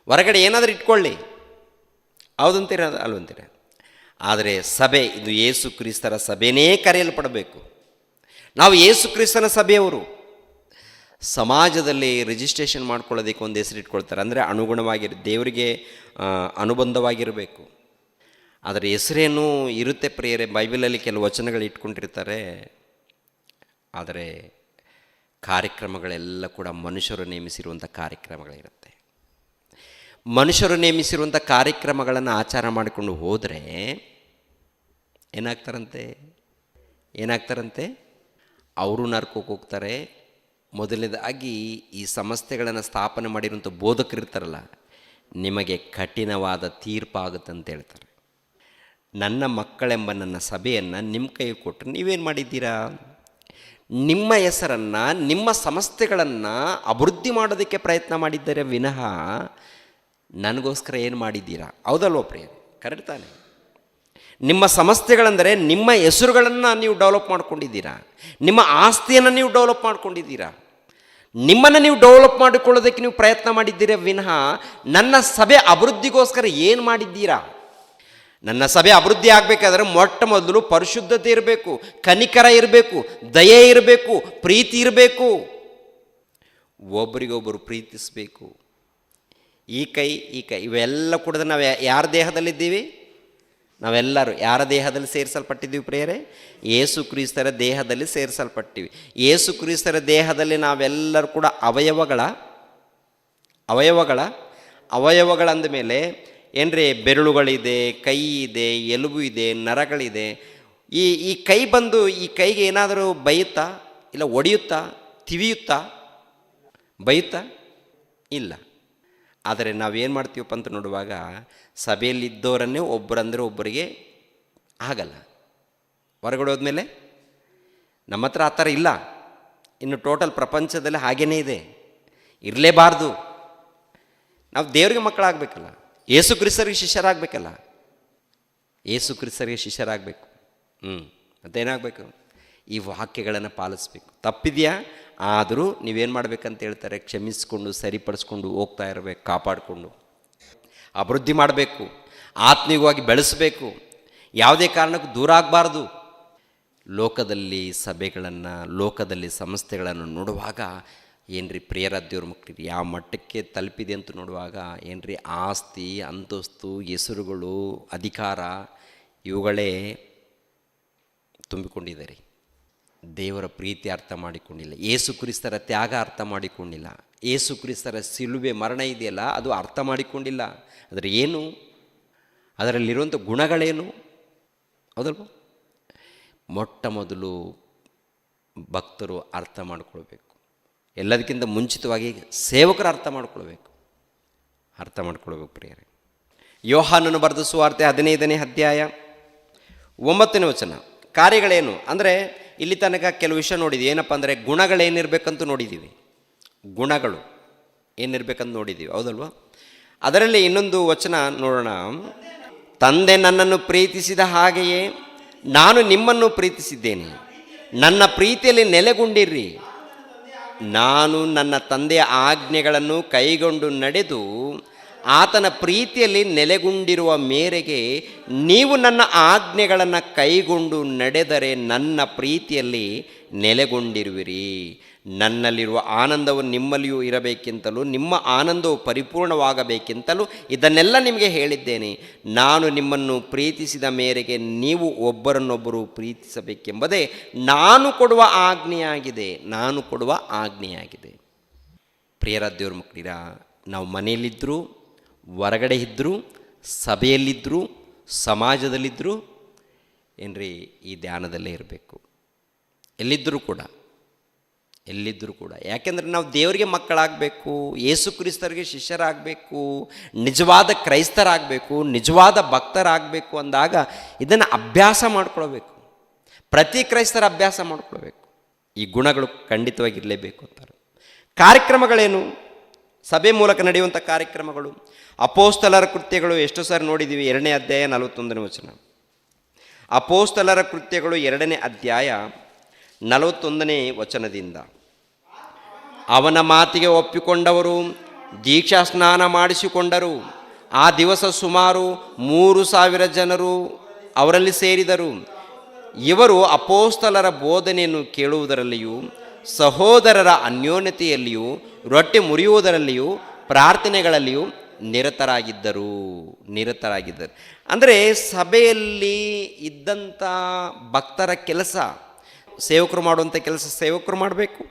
ಹೊರಗಡೆ ಏನಾದರೂ ಇಟ್ಕೊಳ್ಳಿ, ಹೌದಂತೀರ ಅಲ್ವಂತೀರ. ಆದರೆ ಸಭೆ, ಇದು ಯೇಸು ಕ್ರಿಸ್ತರ ಸಭೆನೇ ಕರೆಯಲ್ಪಡಬೇಕು. ನಾವು ಯೇಸು ಕ್ರಿಸ್ತನ ಸಭೆಯವರು. ಸಮಾಜದಲ್ಲಿ ರಿಜಿಸ್ಟ್ರೇಷನ್ ಮಾಡ್ಕೊಳ್ಳೋದಕ್ಕೆ ಒಂದು ಹೆಸರು ಇಟ್ಕೊಳ್ತಾರೆ, ಅಂದರೆ ದೇವರಿಗೆ ಅನುಬಂಧವಾಗಿರಬೇಕು. ಅದರ ಹೆಸರೇನು ಇರುತ್ತೆ ಪ್ರಿಯರೇ. ಬೈಬಲಲ್ಲಿ ಕೆಲವು ವಚನಗಳು ಇಟ್ಕೊಂಡಿರ್ತಾರೆ. ಆದರೆ ಕಾರ್ಯಕ್ರಮಗಳೆಲ್ಲ ಕೂಡ ಮನುಷ್ಯರು ನೇಮಿಸಿರುವಂಥ ಕಾರ್ಯಕ್ರಮಗಳಿರುತ್ತೆ. ಮನುಷ್ಯರು ನೇಮಿಸಿರುವಂಥ ಕಾರ್ಯಕ್ರಮಗಳನ್ನು ಆಚಾರ ಮಾಡಿಕೊಂಡು ಹೋದರೆ ಏನಾಗ್ತಾರಂತೆ? ಅವರು ನರ್ಕೋಕ್ಕೆ ಹೋಗ್ತಾರೆ. ಮೊದಲನೇದಾಗಿ ಈ ಸಂಸ್ಥೆಗಳನ್ನು ಸ್ಥಾಪನೆ ಮಾಡಿರುವಂಥ ಬೋಧಕರಿರ್ತಾರಲ್ಲ, ನಿಮಗೆ ಕಠಿಣವಾದ ತೀರ್ಪಾಗುತ್ತೆ ಅಂತ ಹೇಳ್ತಾರೆ. ನನ್ನ ಮಕ್ಕಳೆಂಬ ನನ್ನ ಸಭೆಯನ್ನು ನಿಮ್ಮ ಕೈಗೆ ಕೊಟ್ಟರೆ ನೀವೇನು ಮಾಡಿದ್ದೀರಾ? ನಿಮ್ಮ ಹೆಸರನ್ನು, ನಿಮ್ಮ ಸಂಸ್ಥೆಗಳನ್ನು ಅಭಿವೃದ್ಧಿ ಮಾಡೋದಕ್ಕೆ ಪ್ರಯತ್ನ ಮಾಡಿದ್ದಾರೆ ವಿನಃ ನನಗೋಸ್ಕರ ಏನು ಮಾಡಿದ್ದೀರಾ? ಹೌದಲ್ವ ಪ್ರಿಯ? ಕರೆಕ್ಟ್ ತಾನೆ? ನಿಮ್ಮ ಸಂಸ್ಥೆಗಳೆಂದರೆ ನಿಮ್ಮ ಹೆಸರುಗಳನ್ನು ನೀವು ಡೆವಲಪ್ ಮಾಡ್ಕೊಂಡಿದ್ದೀರಾ, ನಿಮ್ಮ ಆಸ್ತಿಯನ್ನು ನೀವು ಡೆವಲಪ್ ಮಾಡ್ಕೊಂಡಿದ್ದೀರಾ, ನಿಮ್ಮನ್ನು ನೀವು ಡೆವಲಪ್ ಮಾಡಿಕೊಳ್ಳೋದಕ್ಕೆ ನೀವು ಪ್ರಯತ್ನ ಮಾಡಿದ್ದೀರಾ ವಿನಃ ನನ್ನ ಸಭೆ ಅಭಿವೃದ್ಧಿಗೋಸ್ಕರ ಏನು ಮಾಡಿದ್ದೀರಾ? ನನ್ನ ಸಭೆ ಅಭಿವೃದ್ಧಿ ಆಗಬೇಕಾದ್ರೆ ಮೊಟ್ಟ ಮೊದಲು ಪರಿಶುದ್ಧತೆ ಇರಬೇಕು, ಕನಿಕರ ಇರಬೇಕು, ದಯೆ ಇರಬೇಕು, ಪ್ರೀತಿ ಇರಬೇಕು, ಒಬ್ಬರಿಗೊಬ್ಬರು ಪ್ರೀತಿಸಬೇಕು. ಈ ಕೈ ಇವೆಲ್ಲ ಕೂಡ ನಾವು ಯಾರ ದೇಹದಲ್ಲಿದ್ದೀವಿ? ನಾವೆಲ್ಲರೂ ಯಾರ ದೇಹದಲ್ಲಿ ಸೇರಿಸಲ್ಪಟ್ಟಿದ್ದೀವಿ ಪ್ರಿಯರೇ? ಯೇಸು ಕ್ರಿಸ್ತರ ದೇಹದಲ್ಲಿ ಸೇರಿಸಲ್ಪಟ್ಟಿವಿ. ಯೇಸು ಕ್ರಿಸ್ತರ ದೇಹದಲ್ಲಿ ನಾವೆಲ್ಲರೂ ಕೂಡ ಅವಯವಗಳಂದ ಮೇಲೆ ಏನ್ರಿ, ಬೆರಳುಗಳಿದೆ, ಕೈ ಇದೆ, ಎಲುಬು ಇದೆ, ನರಗಳಿದೆ. ಈ ಕೈ ಬಂದು ಈ ಕೈಗೆ ಏನಾದರೂ ಬೈಯುತ್ತಾ? ಇಲ್ಲ ಒಡೆಯುತ್ತಾ? ತಿವಿಯುತ್ತಾ? ಬೈಯುತ್ತಾ? ಇಲ್ಲ. ಆದರೆ ನಾವೇನು ಮಾಡ್ತೀವಪ್ಪ ಅಂತ ನೋಡುವಾಗ ಸಭೆಯಲ್ಲಿದ್ದವರನ್ನೇ ಒಬ್ಬರಂದರೆ ಒಬ್ಬರಿಗೆ ಆಗಲ್ಲ. ಹೊರಗಡೆ ಹೋದ್ಮೇಲೆ ನಮ್ಮ ಹತ್ರ ಆ ಥರ ಇಲ್ಲ. ಇನ್ನು ಟೋಟಲ್ ಪ್ರಪಂಚದಲ್ಲಿ ಹಾಗೇ ಇದೆ, ಇರಲೇಬಾರ್ದು. ನಾವು ದೇವರಿಗೆ ಮಕ್ಕಳಾಗಬೇಕಲ್ಲ, ಯೇಸು ಕ್ರಿಸ್ತರಿಗೆ ಶಿಷ್ಯರಾಗಬೇಕಲ್ಲ, ಯೇಸು ಕ್ರಿಸ್ತರಿಗೆ ಶಿಷ್ಯರಾಗಬೇಕು. ಮತ್ತೇನಾಗಬೇಕು? ಈ ವಾಕ್ಯಗಳನ್ನು ಪಾಲಿಸ್ಬೇಕು. ತಪ್ಪಿದೆಯಾ? ಆದರೂ ನೀವೇನು ಮಾಡಬೇಕಂತ ಹೇಳ್ತಾರೆ? ಕ್ಷಮಿಸ್ಕೊಂಡು ಸರಿಪಡಿಸ್ಕೊಂಡು ಹೋಗ್ತಾ ಇರಬೇಕು, ಕಾಪಾಡಿಕೊಂಡು. ಅಭಿವೃದ್ಧಿ ಮಾಡಬೇಕು, ಆತ್ಮೀಯವಾಗಿ ಬೆಳೆಸಬೇಕು, ಯಾವುದೇ ಕಾರಣಕ್ಕೂ ದೂರ ಆಗಬಾರ್ದು. ಲೋಕದಲ್ಲಿ ಸಭೆಗಳನ್ನು, ಲೋಕದಲ್ಲಿ ಸಂಸ್ಥೆಗಳನ್ನು ನೋಡುವಾಗ ಏನ್ರಿ ಪ್ರಿಯರ ದೇವ್ರ ಮಕ್ಕಳಿಗೆ ಯಾವ ಮಟ್ಟಕ್ಕೆ ತಲುಪಿದೆ ಅಂತ ನೋಡುವಾಗ ಏನ್ರಿ ಆಸ್ತಿ, ಅಂತಸ್ತು, ಹೆಸರುಗಳು, ಅಧಿಕಾರ ಇವುಗಳೇ ತುಂಬಿಕೊಂಡಿದ್ದಾರೆ. ದೇವರ ಪ್ರೀತಿ ಅರ್ಥ ಮಾಡಿಕೊಂಡಿಲ್ಲ, ಏಸು ಕ್ರಿಸ್ತರ ತ್ಯಾಗ ಅರ್ಥ ಮಾಡಿಕೊಂಡಿಲ್ಲ, ಏಸು ಕ್ರಿಸ್ತರ ಸಿಲುಬೆ ಮರಣ ಇದೆಯಲ್ಲ ಅದು ಅರ್ಥ ಮಾಡಿಕೊಂಡಿಲ್ಲ. ಅದರ ಏನು, ಅದರಲ್ಲಿರುವಂಥ ಗುಣಗಳೇನು, ಹೌದಲ್ವ? ಮೊಟ್ಟ ಮೊದಲು ಭಕ್ತರು ಅರ್ಥ ಮಾಡಿಕೊಳ್ಬೇಕು. ಎಲ್ಲದಕ್ಕಿಂತ ಮುಂಚಿತವಾಗಿ ಸೇವಕರು ಅರ್ಥ ಮಾಡಿಕೊಳ್ಬೇಕು ಪ್ರಿಯರೇ. ಯೋಹಾನನು ಬರೆದ ಸುವಾರ್ತೆ 15ನೇ ಅಧ್ಯಾಯ 9ನೇ ವಚನ. ಕಾರ್ಯಗಳೇನು ಅಂದರೆ ಇಲ್ಲಿ ತನಕ ಕೆಲವು ವಿಷಯ ನೋಡಿದ್ವಿ. ಏನಪ್ಪ ಅಂದರೆ ಗುಣಗಳೇನಿರಬೇಕಂತ ನೋಡಿದ್ದೀವಿ, ಗುಣಗಳು ಏನಿರಬೇಕಂತ ನೋಡಿದ್ದೀವಿ, ಹೌದಲ್ವ? ಅದರಲ್ಲಿ ಇನ್ನೊಂದು ವಚನ ನೋಡೋಣ. ತಂದೆ ನನ್ನನ್ನು ಪ್ರೀತಿಸಿದ ಹಾಗೆಯೇ ನಾನು ನಿಮ್ಮನ್ನು ಪ್ರೀತಿಸಿದ್ದೇನೆ, ನನ್ನ ಪ್ರೀತಿಯಲ್ಲಿ ನೆಲೆಗೊಂಡಿರ್ರಿ. ನಾನು ನನ್ನ ತಂದೆಯ ಆಜ್ಞೆಗಳನ್ನು ಕೈಗೊಂಡು ನಡೆದು ಆತನ ಪ್ರೀತಿಯಲ್ಲಿ ನೆಲೆಗೊಂಡಿರುವ ಮೇರೆಗೆ ನೀವು ನನ್ನ ಆಜ್ಞೆಗಳನ್ನು ಕೈಗೊಂಡು ನಡೆದರೆ ನನ್ನ ಪ್ರೀತಿಯಲ್ಲಿ ನೆಲೆಗೊಂಡಿರುವಿರಿ. ನನ್ನಲ್ಲಿರುವ ಆನಂದವು ನಿಮ್ಮಲ್ಲಿಯೂ ಇರಬೇಕೆಂತಲೂ ನಿಮ್ಮ ಆನಂದವು ಪರಿಪೂರ್ಣವಾಗಬೇಕೆಂತಲೂ ಇದನ್ನೆಲ್ಲ ನಿಮಗೆ ಹೇಳಿದ್ದೇನೆ. ನಾನು ನಿಮ್ಮನ್ನು ಪ್ರೀತಿಸಿದ ಮೇರೆಗೆ ನೀವು ಒಬ್ಬರನ್ನೊಬ್ಬರು ಪ್ರೀತಿಸಬೇಕೆಂಬುದೇ ನಾನು ಕೊಡುವ ಆಜ್ಞೆಯಾಗಿದೆ. ಪ್ರಿಯರ ದೇವ್ರ ಮಕ್ಕಳಿರ, ನಾವು ಮನೆಯಲ್ಲಿದ್ದರೂ, ಹೊರಗಡೆ ಇದ್ದರೂ, ಸಭೆಯಲ್ಲಿದ್ದರೂ, ಸಮಾಜದಲ್ಲಿದ್ದರೂ ಏನ್ರಿ ಈ ಧ್ಯಾನದಲ್ಲೇ ಇರಬೇಕು. ಎಲ್ಲಿದ್ದರೂ ಕೂಡ ಯಾಕೆಂದರೆ ನಾವು ದೇವರಿಗೆ ಮಕ್ಕಳಾಗಬೇಕು, ಯೇಸು ಕ್ರಿಸ್ತರಿಗೆ ಶಿಷ್ಯರಾಗಬೇಕು, ನಿಜವಾದ ಕ್ರೈಸ್ತರಾಗಬೇಕು, ನಿಜವಾದ ಭಕ್ತರಾಗಬೇಕು ಅಂದಾಗ ಇದನ್ನು ಅಭ್ಯಾಸ ಮಾಡ್ಕೊಳ್ಬೇಕು. ಪ್ರತಿ ಕ್ರೈಸ್ತರ ಅಭ್ಯಾಸ ಮಾಡ್ಕೊಳ್ಬೇಕು. ಈ ಗುಣಗಳು ಖಂಡಿತವಾಗಿರಲೇಬೇಕು ಅಂತಾರೆ. ಕಾರ್ಯಕ್ರಮಗಳೇನು? ಸಭೆ ಮೂಲಕ ನಡೆಯುವಂಥ ಕಾರ್ಯಕ್ರಮಗಳು. ಅಪೋಸ್ತಲರ ಕೃತ್ಯಗಳು ಎಷ್ಟೋ ಸಾರಿ ನೋಡಿದ್ದೀವಿ. 2ನೇ ಅಧ್ಯಾಯ 41ನೇ ವಚನ. ಅಪೋಸ್ತಲರ ಕೃತ್ಯಗಳು 2ನೇ ಅಧ್ಯಾಯ 41ನೇ ವಚನದಿಂದ, ಅವನ ಮಾತಿಗೆ ಒಪ್ಪಿಕೊಂಡವರು ದೀಕ್ಷಾ ಸ್ನಾನ ಮಾಡಿಸಿಕೊಂಡರು. ಆ ದಿವಸ ಸುಮಾರು 3,000 ಜನರು ಅವರಲ್ಲಿ ಸೇರಿದರು. ಇವರು ಅಪೋಸ್ತಲರ ಬೋಧನೆಯನ್ನು ಕೇಳುವುದರಲ್ಲಿಯೂ, ಸಹೋದರರ ಅನ್ಯೋನ್ಯತೆಯಲ್ಲಿಯೂ, ರೊಟ್ಟೆ ಮುರಿಯುವುದರಲ್ಲಿಯೂ, ಪ್ರಾರ್ಥನೆಗಳಲ್ಲಿಯೂ ನಿರತರಾಗಿದ್ದರು. ಅಂದರೆ ಸಭೆಯಲ್ಲಿ ಇದ್ದಂಥ ಭಕ್ತರ ಕೆಲಸ, ಸೇವಕರು ಮಾಡುವಂಥ ಕೆಲಸ ಸೇವಕರು ಮಾಡಬೇಕು,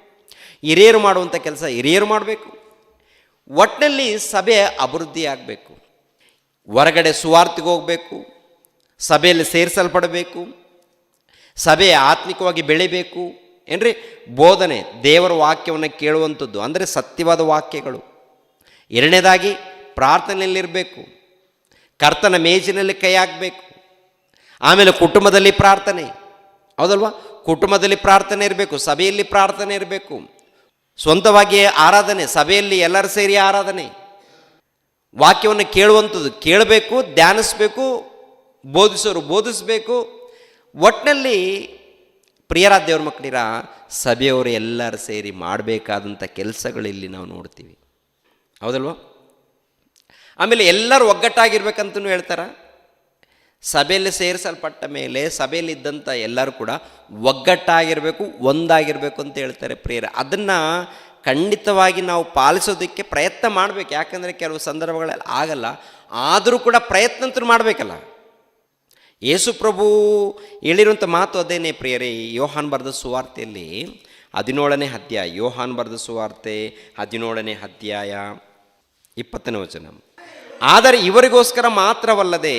ಹಿರಿಯರು ಮಾಡುವಂಥ ಕೆಲಸ ಹಿರಿಯರು ಮಾಡಬೇಕು. ಒಟ್ಟಿನಲ್ಲಿ ಸಭೆ ಅಭಿವೃದ್ಧಿ ಆಗಬೇಕು. ಹೊರಗಡೆ ಸುವಾರ್ತೆಗೆ ಹೋಗಬೇಕು, ಸಭೆಯಲ್ಲಿ ಸೇರಿಸಲ್ಪಡಬೇಕು, ಸಭೆ ಆತ್ಮಿಕವಾಗಿ ಬೆಳಿಬೇಕು. ಏನ್ರಿ ಬೋಧನೆ, ದೇವರ ವಾಕ್ಯವನ್ನು ಕೇಳುವಂಥದ್ದು ಅಂದರೆ ಸತ್ಯವಾದ ವಾಕ್ಯಗಳು. 2ನೇದಾಗಿ ಪ್ರಾರ್ಥನೆಯಲ್ಲಿರಬೇಕು, ಕರ್ತನ ಮೇಜಿನಲ್ಲಿ ಕೈ ಹಾಕಬೇಕು. ಆಮೇಲೆ ಕುಟುಂಬದಲ್ಲಿ ಪ್ರಾರ್ಥನೆ, ಹೌದಲ್ವಾ? ಕುಟುಂಬದಲ್ಲಿ ಪ್ರಾರ್ಥನೆ ಇರಬೇಕು, ಸಭೆಯಲ್ಲಿ ಪ್ರಾರ್ಥನೆ ಇರಬೇಕು. ಸ್ವಂತವಾಗಿ ಆರಾಧನೆ, ಸಭೆಯಲ್ಲಿ ಎಲ್ಲರೂ ಸೇರಿ ಆರಾಧನೆ. ವಾಕ್ಯವನ್ನು ಕೇಳುವಂಥದ್ದು ಕೇಳಬೇಕು, ಧ್ಯಾನಿಸಬೇಕು, ಬೋಧಿಸೋರು ಬೋಧಿಸಬೇಕು. ಒಟ್ಟಿನಲ್ಲಿ ಪ್ರಿಯರ ದೇವ್ರ ಮಕ್ಕಳಿರ ಸಭೆಯವರು ಎಲ್ಲರೂ ಸೇರಿ ಮಾಡಬೇಕಾದಂಥ ಕೆಲಸಗಳಲ್ಲಿ ನಾವು ನೋಡ್ತೀವಿ, ಹೌದಲ್ವ? ಆಮೇಲೆ ಎಲ್ಲರೂ ಒಗ್ಗಟ್ಟಾಗಿರ್ಬೇಕಂತಲೂ ಹೇಳ್ತಾರೆ. ಸಭೆಯಲ್ಲಿ ಸೇರಿಸಲ್ಪಟ್ಟ ಮೇಲೆ ಸಭೆಯಲ್ಲಿದ್ದಂಥ ಎಲ್ಲರೂ ಕೂಡ ಒಗ್ಗಟ್ಟಾಗಿರಬೇಕು, ಒಂದಾಗಿರಬೇಕು ಅಂತ ಹೇಳ್ತಾರೆ ಪ್ರಿಯರ. ಅದನ್ನು ಖಂಡಿತವಾಗಿ ನಾವು ಪಾಲಿಸೋದಕ್ಕೆ ಪ್ರಯತ್ನ ಮಾಡಬೇಕು. ಯಾಕಂದರೆ ಕೆಲವು ಸಂದರ್ಭಗಳಲ್ಲಿ ಆಗಲ್ಲ, ಆದರೂ ಕೂಡ ಪ್ರಯತ್ನ ಅಂತೂ ಮಾಡಬೇಕಲ್ಲ. ಯೇಸು ಪ್ರಭು ಹೇಳಿರುವಂಥ ಮಾತು ಅದೇನೇ ಪ್ರಿಯರೇ. ಯೋಹಾನ್ ಬರೆದ ಸುವಾರ್ತೆಯಲ್ಲಿ 17ನೇ ಅಧ್ಯಾಯ, ಯೋಹಾನ್ ಬರೆದ ಸುವಾರ್ತೆ 17ನೇ ಅಧ್ಯಾಯ 20ನೇ ವಚನ. ಆದರೆ ಇವರಿಗೋಸ್ಕರ ಮಾತ್ರವಲ್ಲದೆ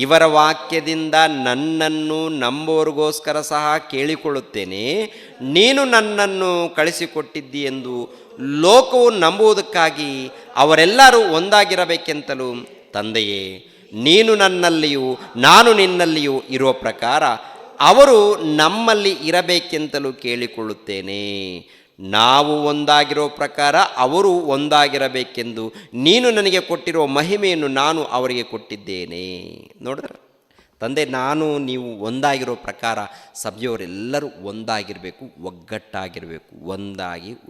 ಇವರ ವಾಕ್ಯದಿಂದ ನನ್ನನ್ನು ನಂಬುವರಿಗೋಸ್ಕರ ಸಹ ಕೇಳಿಕೊಳ್ಳುತ್ತೇನೆ. ನೀನು ನನ್ನನ್ನು ಕಳಿಸಿಕೊಟ್ಟಿದ್ದಿ ಎಂದು ಲೋಕವು ನಂಬುವುದಕ್ಕಾಗಿ ಅವರೆಲ್ಲರೂ ಒಂದಾಗಿರಬೇಕೆಂತಲೂ ತಂದೆಯೇ, ನೀನು ನನ್ನಲ್ಲಿಯೂ ನಾನು ನಿನ್ನಲ್ಲಿಯೂ ಇರುವ ಪ್ರಕಾರ ಅವರು ನಮ್ಮಲ್ಲಿ ಇರಬೇಕೆಂತಲೂ ಕೇಳಿಕೊಳ್ಳುತ್ತೇನೆ. ನಾವು ಒಂದಾಗಿರೋ ಪ್ರಕಾರ ಅವರು ಒಂದಾಗಿರಬೇಕೆಂದು ನೀನು ನನಗೆ ಕೊಟ್ಟಿರುವ ಮಹಿಮೆಯನ್ನು ನಾನು ಅವರಿಗೆ ಕೊಟ್ಟಿದ್ದೇನೆ. ನೋಡಿದ್ರೆ ತಂದೆ, ನಾನು ನೀವು ಒಂದಾಗಿರೋ ಪ್ರಕಾರ ಸಭೆಯವರೆಲ್ಲರೂ ಒಂದಾಗಿರಬೇಕು, ಒಗ್ಗಟ್ಟಾಗಿರಬೇಕು,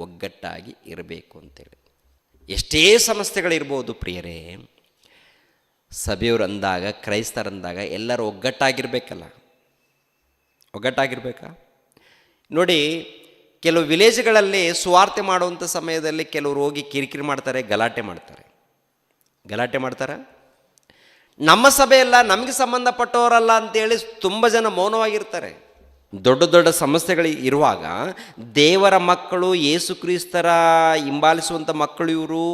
ಒಗ್ಗಟ್ಟಾಗಿ ಇರಬೇಕು ಅಂತೇಳಿ. ಎಷ್ಟೇ ಸಮಸ್ಯೆಗಳಿರ್ಬೋದು ಪ್ರಿಯರೇ, ಸಭೆಯವರು ಅಂದಾಗ, ಕ್ರೈಸ್ತರಂದಾಗ ಎಲ್ಲರೂ ಒಗ್ಗಟ್ಟಾಗಿರ್ಬೇಕಲ್ಲ. ಒಗ್ಗಟ್ಟಾಗಿರ್ಬೇಕಾ? ನೋಡಿ, ಕೆಲವು ವಿಲೇಜ್ಗಳಲ್ಲಿ ಸುವಾರ್ತೆ ಮಾಡುವಂಥ ಸಮಯದಲ್ಲಿ ಕೆಲವರು ಹೋಗಿ ಕಿರಿಕಿರಿ ಮಾಡ್ತಾರೆ, ಗಲಾಟೆ ಮಾಡ್ತಾರೆ. ನಮ್ಮ ಸಭೆಯಲ್ಲ, ನಮಗೆ ಸಂಬಂಧಪಟ್ಟವರಲ್ಲ ಅಂತೇಳಿ ತುಂಬ ಜನ ಮೌನವಾಗಿರ್ತಾರೆ. ದೊಡ್ಡ ದೊಡ್ಡ ಸಮಸ್ಯೆಗಳು ಇರುವಾಗ ದೇವರ ಮಕ್ಕಳು, ಯೇಸು ಕ್ರಿಸ್ತರ ಹಿಂಬಾಲಿಸುವಂಥ ಮಕ್ಕಳು ಇವರು,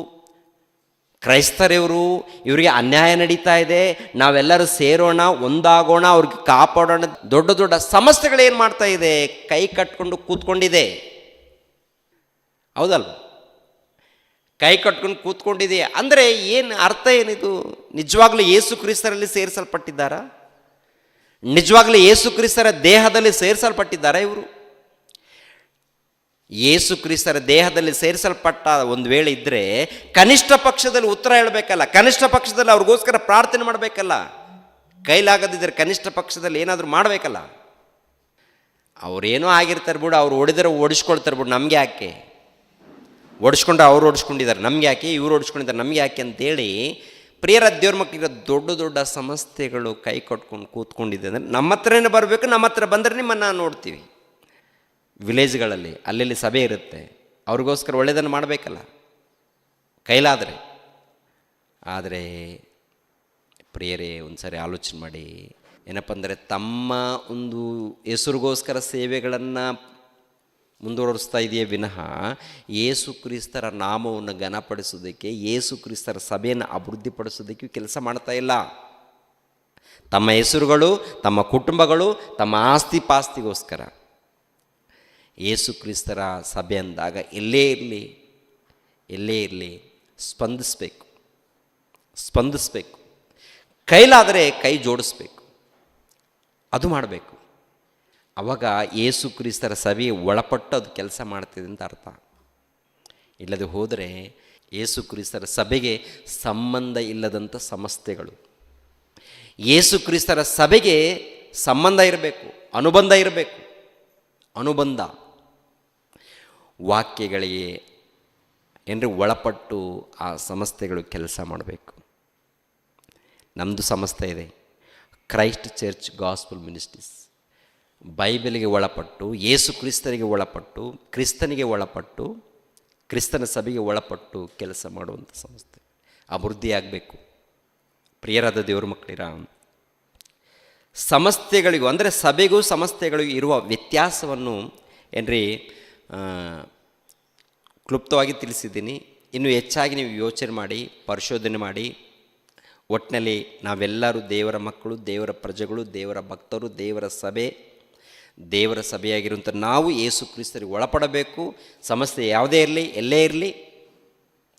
ಕ್ರೈಸ್ತರಿವರು, ಇವರಿಗೆ ಅನ್ಯಾಯ ನಡೀತಾ ಇದೆ, ನಾವೆಲ್ಲರೂ ಸೇರೋಣ, ಒಂದಾಗೋಣ, ಅವ್ರಿಗೆ ಕಾಪಾಡೋಣ. ದೊಡ್ಡ ದೊಡ್ಡ ಸಮಸ್ಯೆಗಳೇನು ಮಾಡ್ತಾ ಇದೆ? ಕೈ ಕಟ್ಕೊಂಡು ಕೂತ್ಕೊಂಡಿದೆ. ಹೌದಲ್ವ? ಕೈ ಕಟ್ಕೊಂಡು ಕೂತ್ಕೊಂಡಿದೆ ಅಂದರೆ ಏನು ಅರ್ಥ? ಏನಿದು? ನಿಜವಾಗ್ಲೂ ಯೇಸು ಕ್ರಿಸ್ತರಲ್ಲಿ ಸೇರಿಸಲ್ಪಟ್ಟಿದ್ದಾರಾ? ನಿಜವಾಗ್ಲೂ ಯೇಸು ಕ್ರಿಸ್ತರ ದೇಹದಲ್ಲಿ ಸೇರಿಸಲ್ಪಟ್ಟಿದ್ದಾರಾ ಇವರು? ಯೇಸು ಕ್ರಿಸ್ತರ ದೇಹದಲ್ಲಿ ಸೇರಿಸಲ್ಪಟ್ಟ ಒಂದು ವೇಳೆ ಇದ್ದರೆ ಕನಿಷ್ಠ ಪಕ್ಷದಲ್ಲಿ ಉತ್ತರ ಹೇಳಬೇಕಲ್ಲ, ಕನಿಷ್ಠ ಪಕ್ಷದಲ್ಲಿ ಅವ್ರಿಗೋಸ್ಕರ ಪ್ರಾರ್ಥನೆ ಮಾಡಬೇಕಲ್ಲ. ಕೈಲಾಗದಿದ್ದರೆ ಕನಿಷ್ಠ ಪಕ್ಷದಲ್ಲಿ ಏನಾದರೂ ಮಾಡಬೇಕಲ್ಲ. ಅವರೇನೋ ಆಗಿರ್ತಾರೆ ಬಿಡು, ಅವ್ರು ಹೊಡೆದರೆ ಓಡಿಸ್ಕೊಳ್ತಾರೆ ಬಿಡು, ನಮಗೆ ಯಾಕೆ? ಓಡಿಸ್ಕೊಂಡ್ರೆ ಅವ್ರು ಓಡಿಸ್ಕೊಂಡಿದ್ದಾರೆ, ನಮಗೆ ಯಾಕೆ? ಇವ್ರು ಓಡಿಸ್ಕೊಂಡಿದ್ದಾರೆ, ನಮಗೆ ಯಾಕೆ ಅಂತೇಳಿ ಪ್ರಿಯರ ದೇವ್ರ ಮಕ್ಕಳಿಗೆ ದೊಡ್ಡ ದೊಡ್ಡ ಸಮಸ್ಯೆಗಳು ಕೈ ಕಟ್ಕೊಂಡು ಕೂತ್ಕೊಂಡಿದೆ ಅಂದರೆ ನಮ್ಮ ಹತ್ರನೇ ಬರಬೇಕು. ನಮ್ಮ ಹತ್ರ ಬಂದರೆ ನಿಮ್ಮನ್ನು ನೋಡ್ತೀವಿ. ವಿಲೇಜ್ಗಳಲ್ಲಿ ಅಲ್ಲೆಲ್ಲಿ ಸಭೆ ಇರುತ್ತೆ, ಅವ್ರಿಗೋಸ್ಕರ ಒಳ್ಳೆಯದನ್ನು ಮಾಡಬೇಕಲ್ಲ ಕೈಲಾದರೆ. ಆದರೆ ಪ್ರಿಯರೇ, ಒಂದು ಸಾರಿ ಆಲೋಚನೆ ಮಾಡಿ. ಏನಪ್ಪ ಅಂದರೆ, ತಮ್ಮ ಒಂದು ಹೆಸರಿಗೋಸ್ಕರ ಸೇವೆಗಳನ್ನು ಮುಂದುವರಿಸ್ತಾ ಇದೆಯೇ ವಿನಃ ಯೇಸು ಕ್ರಿಸ್ತರ ನಾಮವನ್ನು ಘನಪಡಿಸೋದಕ್ಕೆ, ಯೇಸು ಕ್ರಿಸ್ತರ ಸಭೆಯನ್ನು ಅಭಿವೃದ್ಧಿಪಡಿಸೋದಕ್ಕೆ ಕೆಲಸ ಮಾಡ್ತಾ ಇಲ್ಲ. ತಮ್ಮ ಹೆಸರುಗಳು, ತಮ್ಮ ಕುಟುಂಬಗಳು, ತಮ್ಮ ಆಸ್ತಿ ಪಾಸ್ತಿಗೋಸ್ಕರ. ಯೇಸು ಕ್ರಿಸ್ತರ ಸಭೆ ಅಂದಾಗ ಎಲ್ಲೇ ಇರಲಿ ಸ್ಪಂದಿಸಬೇಕು. ಕೈಲಾದರೆ ಕೈ ಜೋಡಿಸ್ಬೇಕು, ಅದು ಮಾಡಬೇಕು. ಆವಾಗ ಯೇಸು ಕ್ರಿಸ್ತರ ಸಭೆಗೆ ಒಳಪಟ್ಟು ಅದು ಕೆಲಸ ಮಾಡ್ತಿದೆ ಅಂತ ಅರ್ಥ. ಇಲ್ಲದೆ ಹೋದರೆ ಯೇಸು ಕ್ರಿಸ್ತರ ಸಭೆಗೆ ಸಂಬಂಧ ಇಲ್ಲದಂಥ ಸಂಸ್ಥೆಗಳು. ಯೇಸು ಕ್ರಿಸ್ತರ ಸಭೆಗೆ ಸಂಬಂಧ ಇರಬೇಕು, ಅನುಬಂಧ ಇರಬೇಕು. ಅನುಬಂಧ ವಾಕ್ಯಗಳಿಗೆ ಏನ್ರಿ ಒಳಪಟ್ಟು ಆ ಸಂಸ್ಥೆಗಳು ಕೆಲಸ ಮಾಡಬೇಕು. ನಮ್ಮದು ಸಂಸ್ಥೆ ಇದೆ, ಕ್ರೈಸ್ಟ್ ಚರ್ಚ್ ಗಾಸ್ಪಲ್ ಮಿನಿಸ್ಟ್ರೀಸ್. ಬೈಬಲಿಗೆ ಒಳಪಟ್ಟು, ಯೇಸು ಕ್ರಿಸ್ತನಿಗೆ ಒಳಪಟ್ಟು, ಕ್ರಿಸ್ತನಿಗೆ ಒಳಪಟ್ಟು, ಕ್ರಿಸ್ತನ ಸಭೆಗೆ ಒಳಪಟ್ಟು ಕೆಲಸ ಮಾಡುವಂಥ ಸಂಸ್ಥೆ ಅಭಿವೃದ್ಧಿಯಾಗಬೇಕು. ಪ್ರಿಯರಾದ ದೇವರ ಮಕ್ಕಳಿರ, ಸಂಸ್ಥೆಗಳಿಗೂ ಅಂದರೆ ಸಭೆಗೂ ಸಂಸ್ಥೆಗಳಿಗೂ ಇರುವ ವ್ಯತ್ಯಾಸವನ್ನು ಏನ್ರಿ ಕ್ಲುಪ್ತವಾಗಿ ತಿಳಿಸಿದ್ದೀನಿ. ಇನ್ನು ಹೆಚ್ಚಾಗಿ ನೀವು ಯೋಚನೆ ಮಾಡಿ, ಪರಿಶೋಧನೆ ಮಾಡಿ. ಒಟ್ಟಿನಲ್ಲಿ ನಾವೆಲ್ಲರೂ ದೇವರ ಮಕ್ಕಳು, ದೇವರ ಪ್ರಜೆಗಳು, ದೇವರ ಭಕ್ತರು, ದೇವರ ಸಭೆಯಾಗಿರುವಂಥ ನಾವು ಯೇಸು ಕ್ರಿಸ್ತರಿಗೆ ಒಳಪಡಬೇಕು. ಸಮಸ್ಯೆ ಯಾವುದೇ ಇರಲಿ, ಎಲ್ಲೇ ಇರಲಿ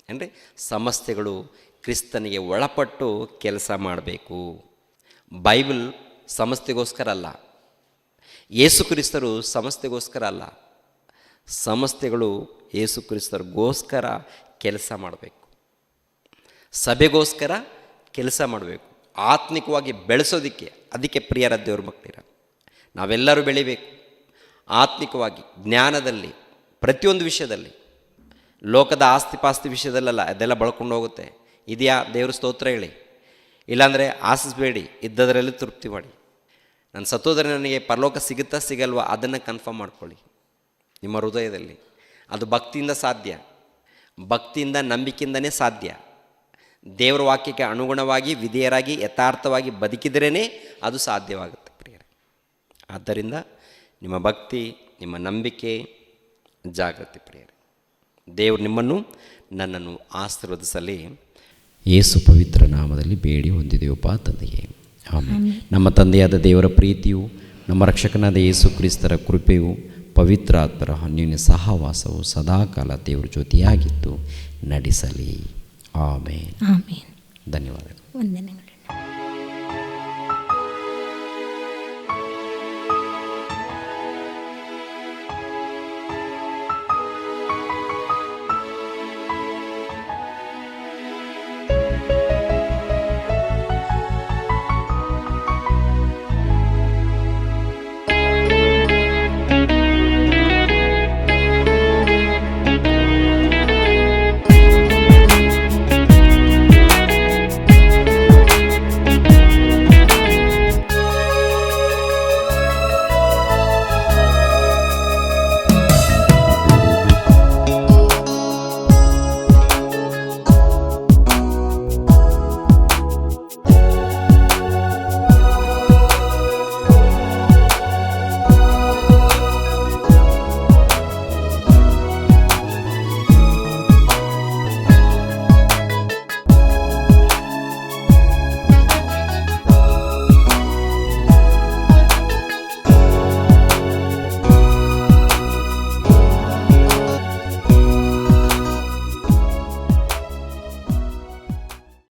ಅಂದರೆ ಸಮಸ್ಯೆಗಳು ಕ್ರಿಸ್ತನಿಗೆ ಒಳಪಟ್ಟು ಕೆಲಸ ಮಾಡಬೇಕು. ಬೈಬಲ್ ಸಮಸ್ಯೆಗೋಸ್ಕರ ಅಲ್ಲ, ಯೇಸು ಕ್ರಿಸ್ತರು ಸಮಸ್ಯೆಗೋಸ್ಕರ ಅಲ್ಲ. ಸಮಸ್ಯೆಗಳು ಯೇಸು ಕ್ರಿಸ್ತರಿಗೋಸ್ಕರ ಕೆಲಸ ಮಾಡಬೇಕು, ಸಭೆಗೋಸ್ಕರ ಕೆಲಸ ಮಾಡಬೇಕು, ಆತ್ಮಿಕವಾಗಿ ಬೆಳೆಸೋದಕ್ಕೆ. ಅದಕ್ಕೆ ಪ್ರಿಯರ ದೇವ್ರ ಮಕ್ಕಳಿರ, ನಾವೆಲ್ಲರೂ ಬೆಳಿಬೇಕು ಆತ್ಮಿಕವಾಗಿ, ಜ್ಞಾನದಲ್ಲಿ, ಪ್ರತಿಯೊಂದು ವಿಷಯದಲ್ಲಿ. ಲೋಕದ ಆಸ್ತಿ ಪಾಸ್ತಿ ವಿಷಯದಲ್ಲ, ಅದೆಲ್ಲ ಬಳಕೊಂಡು ಹೋಗುತ್ತೆ. ಇದೆಯಾ? ದೇವ್ರ ಸ್ತೋತ್ರ ಹೇಳಿ. ಇಲ್ಲಾಂದರೆ ಆಶಿಸಬೇಡಿ, ಇದ್ದದರಲ್ಲಿ ತೃಪ್ತಿ ಮಾಡಿ. ನನ್ನ ಸತ್ತೋದರೆ ನನಗೆ ಪರಲೋಕ ಸಿಗುತ್ತಾ ಸಿಗಲ್ವಾ ಅದನ್ನು ಕನ್ಫರ್ಮ್ ಮಾಡ್ಕೊಳ್ಳಿ ನಿಮ್ಮ ಹೃದಯದಲ್ಲಿ. ಅದು ಭಕ್ತಿಯಿಂದ ಸಾಧ್ಯ, ಭಕ್ತಿಯಿಂದ, ನಂಬಿಕೆಯಿಂದನೇ ಸಾಧ್ಯ. ದೇವರ ವಾಕ್ಯಕ್ಕೆ ಅನುಗುಣವಾಗಿ, ವಿಧೇಯರಾಗಿ, ಯಥಾರ್ಥವಾಗಿ ಬದುಕಿದ್ರೇ ಅದು ಸಾಧ್ಯವಾಗುತ್ತೆ ಪ್ರಿಯರೇ. ಆದ್ದರಿಂದ ನಿಮ್ಮ ಭಕ್ತಿ, ನಿಮ್ಮ ನಂಬಿಕೆ, ಜಾಗೃತಿ ಪ್ರಿಯರೇ. ದೇವರು ನಿಮ್ಮನ್ನು, ನನ್ನನ್ನು ಆಶೀರ್ವದಿಸಲಿ. ಯೇಸು ಪವಿತ್ರ ನಾಮದಲ್ಲಿ ಬೇಡಿ ಹೊಂದಿದೆಯಪ್ಪ ತಂದೆಯೇ, ಆಮೆನ್. ನಮ್ಮ ತಂದೆಯಾದ ದೇವರ ಪ್ರೀತಿಯು, ನಮ್ಮ ರಕ್ಷಕನಾದ ಯೇಸು ಕ್ರಿಸ್ತರ ಕೃಪೆಯು, ಪವಿತ್ರ ಆತ್ಮರ ಅನ್ಯೋನ್ಯ ಸಹವಾಸವು ಸದಾಕಾಲ ದೇವರ ಜೊತೆಯಾಗಿದ್ದು ನಡೆಸಲಿ. ಆಮೇನ್. ಆಮೇನ್. ಧನ್ಯವಾದಗಳು. ವಂದನೆಗಳು.